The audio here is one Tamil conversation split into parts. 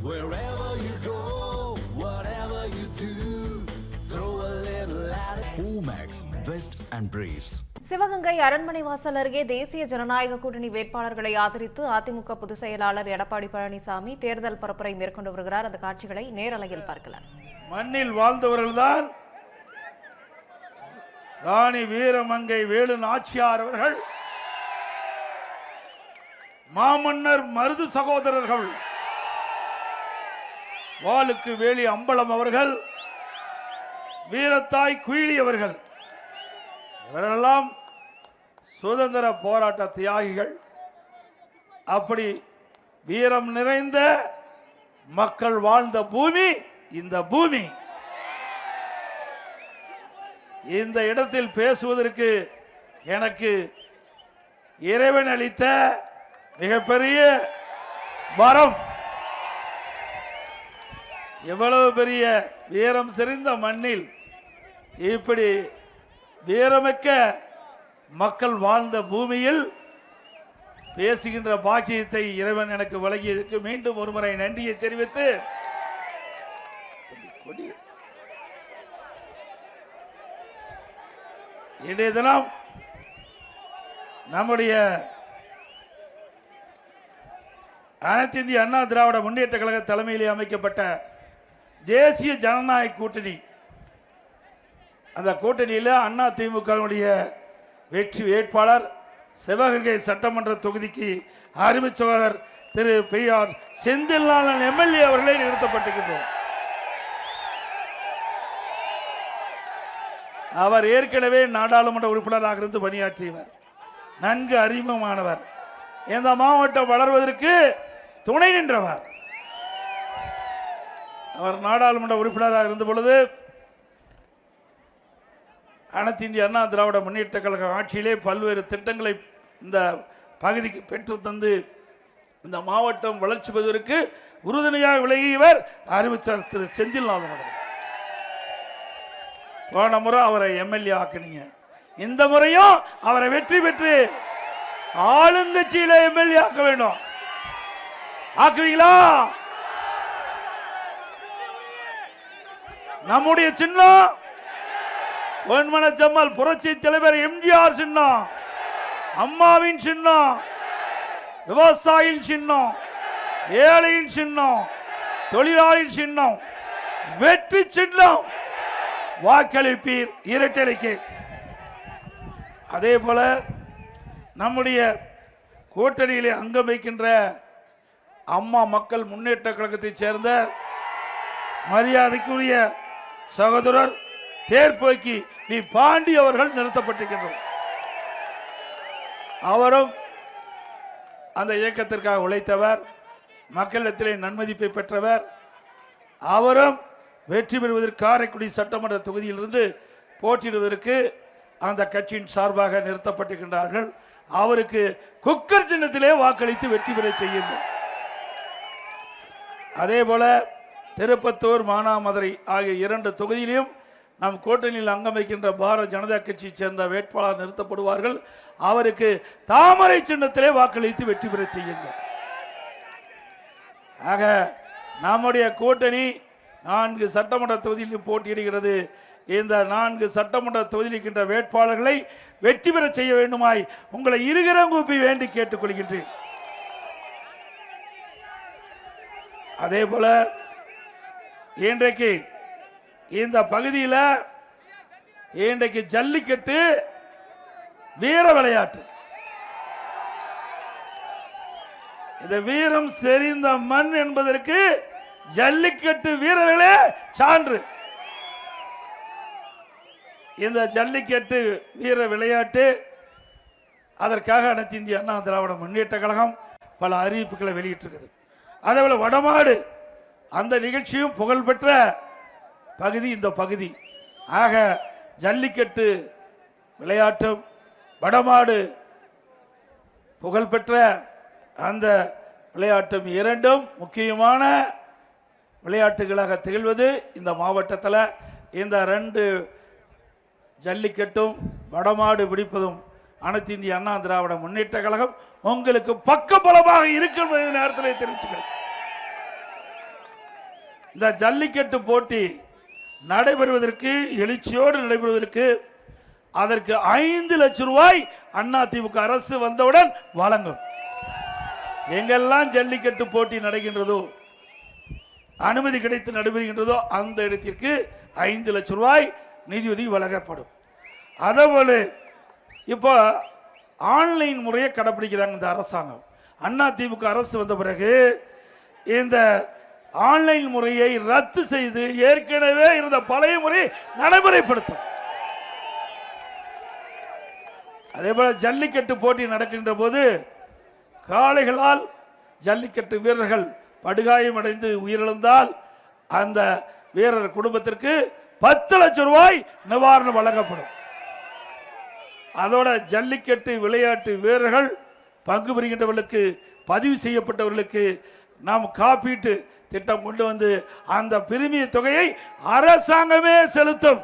Wherever you go, whatever you do, throw a little at it. Omax, Vest and Briefs. Sivaganga அரண்மனை வாசல் அருகே தேசிய ஜனநாயக கூட்டணி வேட்பாளர்களை ஆதரித்து அதிமுக பொதுச் செயலாளர் எடப்பாடி பழனிசாமி தேர்தல் பரப்புரை மேற்கொண்டு வருகிறார். அந்த காட்சிகளை நேரலையில் பார்க்கலாம். மண்ணில் வாழ்ந்தவர்கள்தான் ராணி வீரமங்கை வேலு நாச்சியார் அவர்கள், மாமன்னர் மருது சகோதரர்கள், வாளுக்கு வேலி அம்பலம் அவர்கள், வீரத்தாய் குயிலி அவர்கள், இவரெல்லாம் சுதந்திர போராட்ட தியாகிகள். அப்படி வீரம் நிறைந்த மக்கள் வாழ்ந்த பூமி இந்த பூமி. இந்த இடத்தில் பேசுவதற்கு எனக்கு இறைவன் அளித்த மிகப்பெரிய வரம். எவ்வளவு பெரிய வீரம் செறிந்த மண்ணில் இப்படி வீரமிக்க மக்கள் வாழ்ந்த பூமியில் பேசுகின்ற பாக்கியத்தை இறைவன் எனக்கு வழங்கியதற்கு மீண்டும் ஒருமுறை நன்றியை தெரிவித்து, இன்றைய தினம் நம்முடைய அனைத்து இந்திய அண்ணா திராவிட முன்னேற்ற கழக தலைமையிலே அமைக்கப்பட்ட தேசிய ஜனநாயக கூட்டணி, அந்த கூட்டணியில் அண்ணா திமுகவுடைய வெற்றி வேட்பாளர் சிவகங்கை சட்டமன்ற தொகுதிக்கு அருமை சகோதரர் திரு பெரியார் செந்தில்நாதன் எம்எல்ஏ அவர்களே நிறுத்தப்பட்டிருக்கிறார். அவர் ஏற்கனவே நாடாளுமன்ற உறுப்பினராக இருந்து பணியாற்றியவர், நன்கு அறிமுகமானவர், இந்த மாவட்டம் வளர்வதற்கு துணை நின்றவர். அவர் நாடாளுமன்ற உறுப்பினராக இருந்த பொழுது அனைத்து இந்திய அண்ணா திராவிட முன்னேற்ற கழக ஆட்சியிலே பல்வேறு திட்டங்களை இந்த பகுதிக்கு பெற்று தந்து இந்த மாவட்டம் வளர்ச்சி பெறுவதற்கு உறுதுணையாக விலகியவர் அறிவிச்சார் திரு செந்தில்நாதன் அவர்கள். போன முறை அவரை எம்எல்ஏ ஆக்கினீங்க, இந்த முறையும் அவரை வெற்றி பெற்று ஆளுங்கட்சியில எம்எல்ஏ ஆக்க வேண்டும். ஆக்குவீங்களா? நம்முடைய சின்னம் பொன்மன செம்மல் புரட்சி தலைவர் எம்ஜிஆர் சின்னம், அம்மாவின் சின்னம், விவசாயியின் சின்னம், ஏழையின் சின்னம், தொழிலாளியின் சின்னம், வெற்றி சின்னம். வாக்களிப்பீர் இரட்டலைக்கு. அதே போல நம்முடைய கூட்டணியிலே அங்கம் வைக்கின்ற அம்மா மக்கள் முன்னேற்ற கழகத்தைச் சேர்ந்த மரியாதைக்குரிய சகோதரர் தேர்ப்போக்கி வி பாண்டி அவர்கள் நிறுத்தப்பட்டிருக்கின்றனர். அவரும் அந்த இயக்கத்திற்காக உழைத்தவர், மக்களிடத்திலே நன்மதிப்பை பெற்றவர். அவரும் வெற்றி பெறுவதற்கு காரைக்குடி சட்டமன்ற தொகுதியிலிருந்து போட்டியிடுவதற்கு அந்த கட்சியின் சார்பாக நிறுத்தப்பட்டிருக்கின்றார்கள். அவருக்கு குக்கர் சின்னத்திலே வாக்களித்து வெற்றி பெற செய்யுங்கள். அதே போல திருப்பத்தூர், மானாமதுரை ஆகிய 2 தொகுதியிலும் நம் கூட்டணியில் அங்கம் வைக்கின்ற பாரதிய ஜனதா கட்சியைச் சேர்ந்த வேட்பாளர் நிறுத்தப்படுவார்கள். அவருக்கு தாமரை சின்னத்திலே வாக்களித்து வெற்றி பெற செய்யுங்கள். ஆக நம்முடைய கூட்டணி 4 சட்டமன்ற தொகுதியிலும் போட்டியிடுகிறது. இந்த 4 சட்டமன்ற தொகுதியில் இருக்கின்ற வேட்பாளர்களை வெற்றி பெற செய்ய வேண்டுமாய் உங்களை இருகரங்கூப்பி வேண்டி கேட்டுக்கொள்கின்றேன். அதே போல இன்றைக்கு இந்த பகுதியில் இன்றைக்கு ஜல்லிக்கட்டு வீர விளையாட்டு, இந்த வீரம் செறிந்த மண் என்பதற்கு ஜல்லிக்கட்டு வீரர்களே சான்று. இந்த ஜல்லிக்கட்டு வீர விளையாட்டு, அதற்காக அனைத்து இந்திய அண்ணா திராவிட முன்னேற்ற கழகம் பல அறிவிப்புகளை வெளியிட்டிருக்கிறது. அதேபோல வடமாடு, அந்த நிகழ்ச்சியும் புகழ்பெற்ற பகுதி இந்த பகுதி. ஆக ஜல்லிக்கட்டு விளையாட்டும் வடமாடு புகழ்பெற்ற அந்த விளையாட்டும் இரண்டும் முக்கியமான விளையாட்டுகளாக திகழ்வது இந்த மாவட்டத்தில். இந்த 2 ஜல்லிக்கட்டும் வடமாடு பிடிப்பதும் அனைத்து இந்திய அண்ணா திராவிட முன்னேற்ற கழகம் உங்களுக்கு பக்கபலமாக இருக்கும் நேரத்தில் தெரிவிச்சுக்கிறேன். இந்த ஜல்லிக்கட்டு போட்டி நடைபெறுவதற்கு எழுச்சியோடு நடைபெறுவதற்கு அதற்கு 5 லட்சம் ரூபாய் அதிமுக அரசு வந்தவுடன் வழங்கும். எங்கெல்லாம் ஜல்லிக்கட்டு போட்டி நடக்கின்றதோ, அனுமதி கிடைத்து நடைபெறுகின்றதோ அந்த இடத்திற்கு 5 லட்சம் ரூபாய் நிதியுதவி வழங்கப்படும். அதேபோல இப்போ ஆன்லைன் முறையை கடைபிடிக்கிறாங்க இந்த அரசாங்கம். அதிமுக அரசு வந்த பிறகு இந்த ஆன்லைன் முறையை ரத்து செய்து ஏற்கனவே இருந்த பழைய முறையை நடைமுறைப்படுத்தும். அதே போல ஜல்லிக்கட்டு போட்டி நடக்கின்ற போது காளைகளால் ஜல்லிக்கட்டு வீரர்கள் படுகாயமடைந்து உயிரிழந்தால் அந்த வீரர் குடும்பத்திற்கு 10 லட்சம் ரூபாய் நிவாரணம் வழங்கப்படும். அதோட ஜல்லிக்கட்டு விளையாட்டு வீரர்கள் பங்கு பெறுகின்றவர்களுக்கு பதிவு செய்யப்பட்டவர்களுக்கு நாம் காப்பீட்டு திட்டம் கொண்டு வந்து அந்த பிரீமிய தொகையை அரசாங்கமே செலுத்தும்.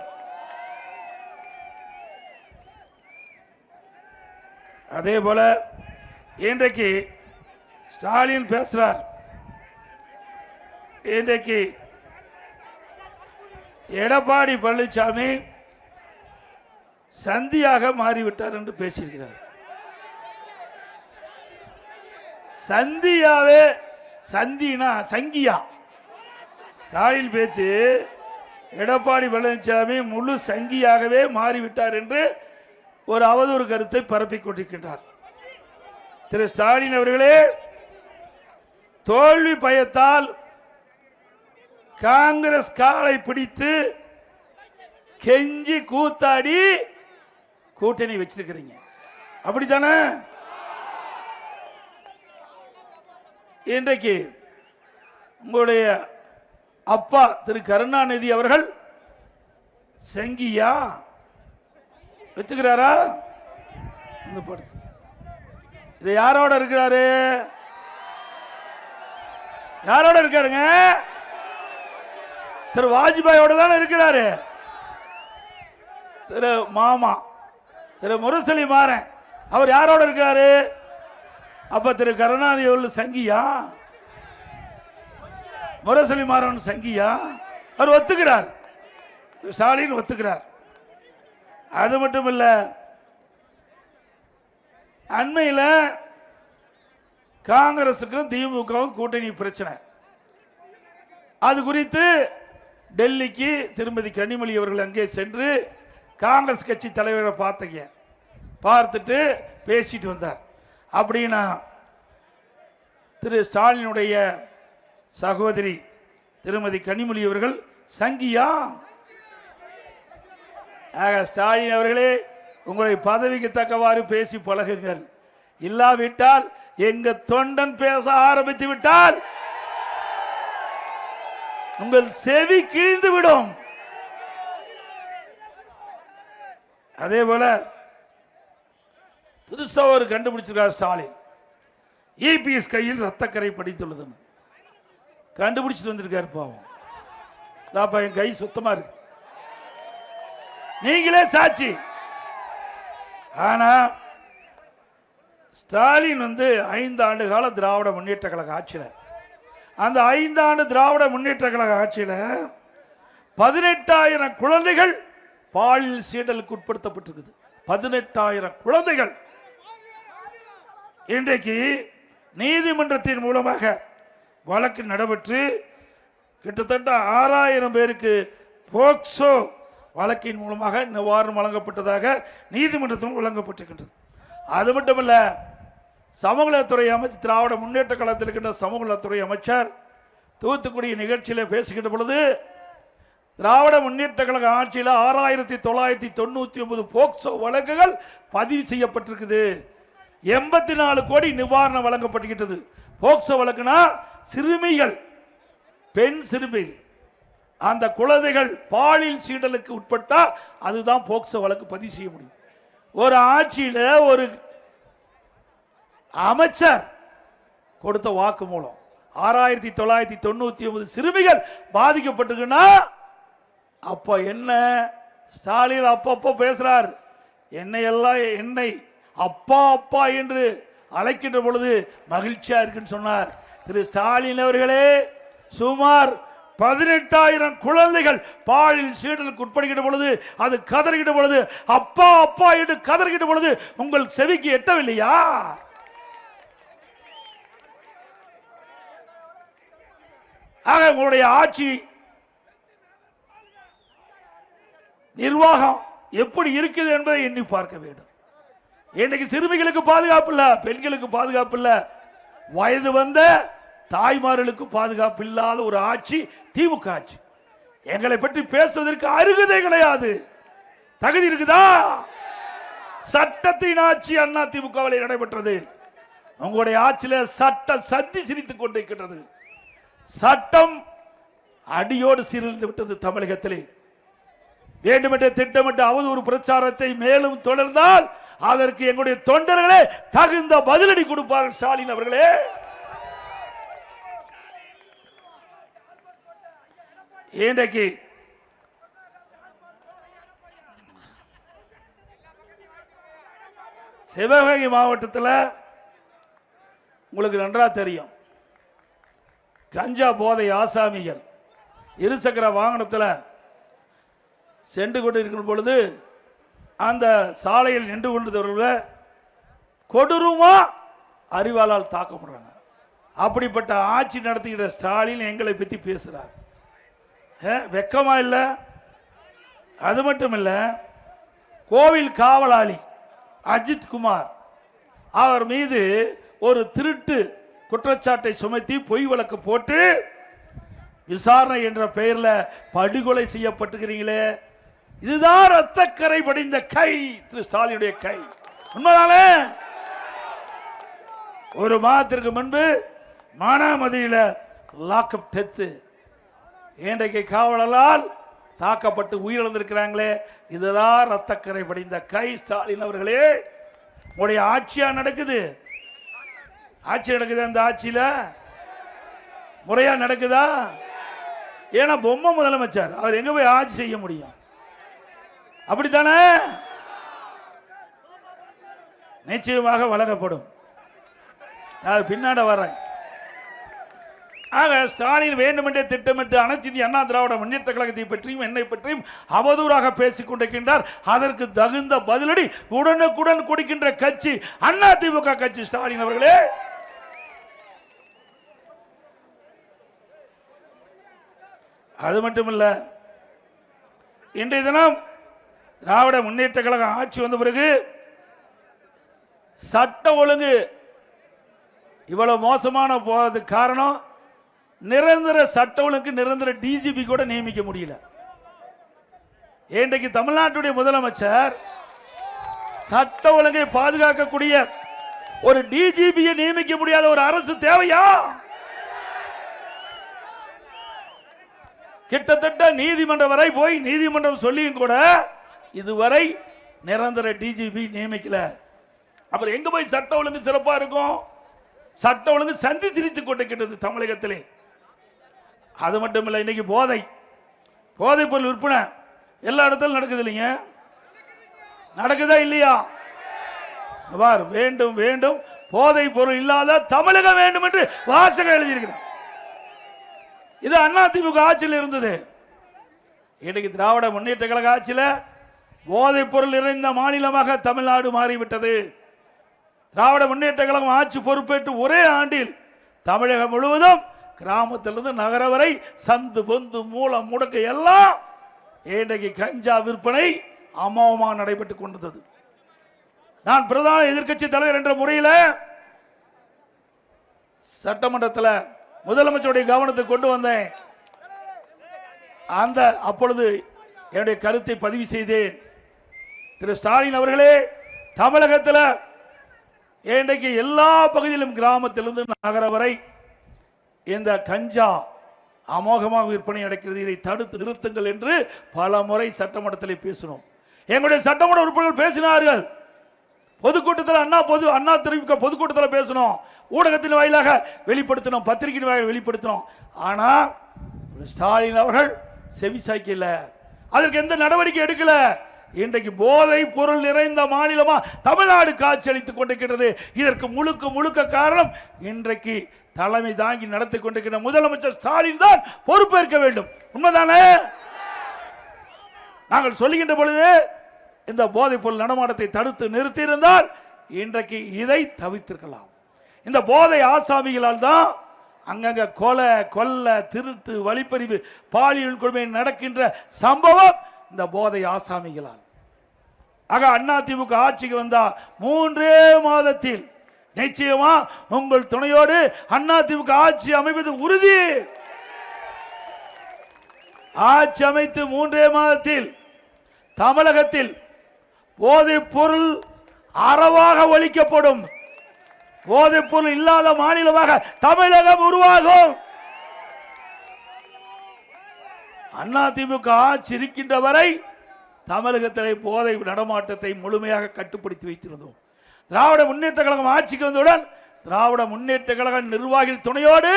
அதே போல இன்றைக்கு ஸ்டாலின் பேசுறார். இன்றைக்கு எடப்பாடி பழனிசாமி சந்தியாக மாறிவிட்டார் என்று பேசியிருக்கிறார். சந்தியாவே சந்தினா சங்கியா. ஸ்டாலின் பேச்சு எடப்பாடி பழனிசாமி முழு சங்கியாகவே மாறிவிட்டார் என்று ஒரு அவதூறு கருத்தை பரப்பிக் கொண்டிருக்கின்றார். திரு ஸ்டாலின் அவர்களே, தோல்வி பயத்தால் காங்கிரஸ் காலை பிடித்து கெஞ்சி கூத்தாடி கூட்டணி வச்சிருக்கிறீங்க, அப்படித்தானே? இன்றைக்கு உங்களுடைய அப்பா திரு கருணாநிதி அவர்கள் சங்கியா வச்சுக்கிறாரா? இது யாரோட இருக்கிறாரு? யாரோட இருக்காருங்க? திரு வாஜ்பாயோட தானே இருக்கிறாரு. திரு மாமா திரு முரசொலி மாறன் அவர் யாரோட இருக்காரு? அப்ப திரு கருணாநிதி அவர்கள் சங்கியா? முரசொலி மாறன் சங்கியா? அவர் ஒத்துக்கிறார், ஸ்டாலின் ஒத்துக்கிறார். அது மட்டும் இல்ல, அண்மையில் காங்கிரசுக்கும் திமுகவும் கூட்டணி பிரச்சனை. அது குறித்து டெல்லிக்கு திருமதி கனிமொழி அவர்கள் அங்கே சென்று காங்கிரஸ் கட்சி தலைவரை பார்த்துட்டு பேசிட்டு வந்தார். அப்படின்னா திரு ஸ்டாலினுடைய சகோதரி திருமதி கனிமொழி அவர்கள் சங்கியா? ஸ்டாலின் அவர்களே, உங்களை பதவிக்கு தக்கவாறு பேசி பழகுங்கள். இல்லாவிட்டால் எங்க தொண்டன் பேச ஆரம்பித்து விட்டால் உங்கள் செவி கிழிந்து விடும். அதே போல புதுசா ஒரு கண்டுபிடிச்சிருக்கார் ஸ்டாலின். இபிஎஸ் கையில் ரத்தக்கரை படித்துள்ளது கண்டுபிடிச்சிட்டு வந்திருக்காரு. பாவம், என் கை சுத்தமா இருக்கு, நீங்களே சாட்சி. ஆனா ஸ்டாலின் 5 ஆண்டு கால திராவிட முன்னேற்ற கழக ஆட்சியில, அந்த 5 ஆண்டு திராவிட முன்னேற்ற கழக ஆட்சியில 18,000 குழந்தைகள் பாலியல் சீண்டலுக்கு உட்படுத்தப்பட்டிருக்குது. 18,000 குழந்தைகள். இன்றைக்கு நீதிமன்றத்தின் மூலமாக வழக்கு நடைபெற்று கிட்டத்தட்ட 6,000 பேருக்கு போக்சோ வழக்கின் மூலமாக நிவாரணம் வழங்கப்பட்டதாக நீதிமன்றத்தில் வழங்கப்பட்டிருக்கின்றது. அது மட்டுமல்ல, சமூகத்துறை அமைச்சர், திராவிட முன்னேற்ற கழகத்தில் இருக்கின்ற சமூகத்துறை அமைச்சர் தூத்துக்குடி நிகழ்ச்சியில் பேசுகின்ற பொழுது, திராவிட முன்னேற்ற கழக ஆட்சியில் 6,999 போக்சோ வழக்குகள் பதிவு செய்யப்பட்டிருக்குது. 84 கோடி நிவாரணம் வழங்கப்பட்டிருக்கிறது. போக்சோ வழக்குனா சிறுமிகள், பெண் சிறுமிகள், அந்த குழந்தைகள் பாலியல் சீண்டலுக்கு உட்பட்டா அதுதான் போக்சோ வழக்கு பதிவு செய்ய முடியும். ஒரு ஆட்சியில் ஒரு அமைச்சர் கொடுத்த வாக்கு மூலம் 6,999 சிறுமிகள் பாதிக்கப்பட்டிருக்குன்னா அப்ப என்ன? ஸ்டாலின் அப்பப்போ பேசுறார், என்னை அப்பா அப்பா என்று அழைக்கின்ற பொழுது மகிழ்ச்சியா இருக்குன்னு சொன்னார். திரு ஸ்டாலின் அவர்களே, சுமார் 18,000 குழந்தைகள் பாலில் சீடலுக்கு உட்படுகின்ற பொழுது, அது கதறுகின்ற பொழுது, அப்பா அப்பா என்று கதறுகின்ற பொழுது உங்கள் செவிக்கு எட்டவில்லையா? ஆக உங்களுடைய ஆட்சி நிர்வாகம் எப்படி இருக்குது என்பதை எண்ணி பார்க்க வேண்டும். இன்னைக்கு சிறுமிகளுக்கு பாதுகாப்பு இல்ல, பெண்களுக்கு பாதுகாப்பு இல்ல, வயது வந்த தாய்மார்களுக்கு பாதுகாப்பு இல்லாத ஒரு ஆட்சி திமுக ஆட்சி. எங்களை பற்றி பேசுவதற்கு அருகதை கிடையாது. தகுதி இருக்குதா? சட்டத்தின் ஆட்சி அண்ணா திமுகவில் நடைபெற்றது. உங்களுடைய ஆட்சியில சட்ட சந்தி சிரித்துக் கொண்டிருக்கிறது. சட்டம் அடியோடு சீரழிந்து விட்டது தமிழகத்திலே. வேண்டுமென்றே திட்டமிட்ட அவதூறு பிரச்சாரத்தை மேலும் தொடர்ந்தால் அதற்கு எங்களுடைய தொண்டர்களே தகுந்த பதிலடி கொடுப்பார்கள். ஸ்டாலின் அவர்களே, இன்றைக்கு சிவகங்கை மாவட்டத்தில் உங்களுக்கு நன்றா தெரியும், கஞ்சா போதை ஆசாமிகள் இருசக்கர வாகனத்தில் சென்று கொண்டு இருக்கிற பொழுது அந்த சாலையில் நின்று கொண்டவர்கள் கொடூரமா அறிவாளால் தாக்கப்படுறாங்க. அப்படிப்பட்ட ஆட்சி நடத்துகிற ஸ்டாலின் எங்களை பற்றி பேசுறார். வெக்கமா இல்ல? அது மட்டும் இல்ல, கோவில் காவலாளி அஜித் குமார் அவர் மீது ஒரு திருட்டு குற்றச்சாட்டை சுமத்தி பொய் வழக்கு போட்டு விசாரணை என்ற பெயரில் படுகொலை செய்யப்பட்டுகிறீங்களே, இதுதான் ரத்தக்கரை படிந்த கை திரு ஸ்டாலினுடைய கை. உண்மைதானே? ஒரு மாதத்திற்கு முன்பு மானாமதியில லாக்அப் டெத்து, இன்றைக்கு காவலால் தாக்கப்பட்டு உயிரிழந்திருக்கிறாங்களே, இதுதான் ரத்தக்கரை படிந்த கை. ஸ்டாலின் அவர்களே, உங்களுடைய ஆட்சியா நடக்குது? ஆட்சி நடக்குது. அந்த ஆட்சியில முறையா நடக்குதா? ஏன்னா பொம்மை முதலமைச்சர், அவர் எங்க போய் ஆட்சி செய்ய முடியும்? அப்படித்தானே? நிச்சயமாக வழங்கப்படும். நான் பின்னாட வரேன். ஆக ஸ்டாலின் வேண்டுமென்றே திட்டமிட்டு அனைத்து இந்திய அண்ணா திராவிட முன்னேற்ற கழகத்தை பற்றியும் என்னை பற்றியும் அவதூறாக பேசிக் கொண்டிருக்கின்றார். அதற்கு தகுந்த பதிலடி உடனுக்குடன் கொடுக்கின்ற கட்சி அண்ணா திமுக கட்சி. ஸ்டாலின் அவர்களே, அது மட்டுமல்ல, இன்றைய தினம் திராவிட முன்னேற்ற கழகம் ஆட்சி வந்த பிறகு சட்ட ஒழுங்கு இவ்வளவு மோசமான போவதுக்கு காரணம், நிரந்தர சட்ட ஒழுங்கு நிரந்தர டிஜிபி கூட நியமிக்க முடியல. இன்றைக்கு தமிழ்நாட்டுடைய முதலமைச்சர் சட்ட ஒழுங்கை பாதுகாக்கக்கூடிய ஒரு டிஜிபியை நியமிக்க முடியாத ஒரு அரசு தேவையா? கிட்டத்தட்ட நீதிமன்றம் வரை போய் நீதிமன்றம் சொல்லியும் கூட இதுவரை நிரந்தர டிஜிபி நியமிக்கல. அப்புறம் எங்க போய் சட்ட ஒழுங்கு சிறப்பா இருக்கும்? சட்ட ஒழுங்கு சந்தி சிரித்துக் கொண்டிருக்கிறது தமிழகத்திலே. அது மட்டும் இல்லை, இன்னைக்கு போதைப் பொருள் விற்பனை எல்லா இடத்திலும் நடக்குது இல்லைங்க? நடக்குதா இல்லையா? வேண்டும் வேண்டும் போதைப் பொருள் இல்லாத தமிழகம் வேண்டும் என்று வாசகம் எழுதியிருக்கிறார். இது அண்ணா திமுக ஆட்சியில் இருந்தது. இன்னைக்கு திராவிட முன்னேற்ற கழக ஆட்சியில் போதைப் பொருள் நிறைந்த மாநிலமாக தமிழ்நாடு மாறிவிட்டது. திராவிட முன்னேற்ற கழகம் ஆட்சி பொறுப்பேற்று ஒரே ஆண்டில் தமிழகம் முழுவதும் கிராமத்திலிருந்து நகர வரை சந்து பொந்து மூலம் முடக்க எல்லாம் இன்றைக்கு கஞ்சா விற்பனை அமோகமாக நடைபெற்றுக் கொண்டது. நான் பிரதான எதிர்க்கட்சி தலைவர் என்ற முறையில் சட்டமன்றத்தில் முதலமைச்சருடைய கவனத்துக்கு கொண்டு வந்தேன். அந்த அப்பொழுது என்னுடைய கருத்தை பதிவு செய்தேன். திரு ஸ்டாலின் அவர்களே, தமிழகத்தில் இன்றைக்கு எல்லா பகுதியிலும் கிராமத்திலிருந்து நகர வரை இந்த கஞ்சா அமோகமாக விற்பனை நடக்கிறது. இதை தடுத்து நிறுத்துங்கள் என்று பல முறை சட்டமன்றத்தில் பேசினோம். எங்களுடைய சட்டமன்ற உறுப்பினர்கள் பேசினார்கள். பொதுக்கூட்டத்தில் அண்ணா திமுக பொதுக்கூட்டத்தில் பேசணும், ஊடகத்தின் வாயிலாக வெளிப்படுத்தணும், பத்திரிகையின் வாயிலாக வெளிப்படுத்தணும். ஆனால் ஸ்டாலின் அவர்கள் செவிசாய்க்கல, அதற்கு எந்த நடவடிக்கை எடுக்கல. இன்றைக்கு போதை பொருள் நிறைந்த மாநிலமா தமிழ்நாடு காட்சி அளித்துக் கொண்டிருக்கிறது. இதற்கு முழுக்க காரணம் இன்றைக்கு தலைமை தாங்கி நடத்தி கொண்டிருக்கிற முதலமைச்சர் ஸ்டாலின் தான் பொறுப்பேற்க வேண்டும். உண்மைதானே? நாங்கள் சொல்லுகின்ற பொழுது இந்த போதைப் பொருள் நடமாட்டத்தை தடுத்து நிறுத்தி இருந்தால் இன்றைக்கு இதை தவிர்த்திருக்கலாம். இந்த போதை ஆசாமிகளால் தான் அங்கங்க கொலை, கொல்ல, திருட்டு, வழிப்பறிவு, பாலியல் கொடுமை நடக்கின்ற சம்பவம் இந்த போதை ஆசாமிகளால். ஆக அதிமுக ஆட்சிக்கு வந்தா 3 மாதத்தில் நிச்சயமா உங்கள் துணையோடு அதிமுக ஆட்சி அமைப்பது உறுதி. ஆட்சி அமைத்து 3 மாதத்தில் தமிழகத்தில் போதைப் பொருள் அறவாக ஒழிக்கப்படும். போதைப் பொருள் இல்லாத மாநிலமாக தமிழகம் உருவாகும். அதிமுக ஆட்சி இருக்கின்ற வரை தமிழகத்திலே போதை நடமாட்டத்தை முழுமையாக கட்டுப்படுத்தி வைத்திருந்தோம். திராவிட முன்னேற்ற கழகம் ஆட்சிக்கு வந்தவுடன் திராவிட முன்னேற்ற கழக நிர்வாகிகள் துணையோடு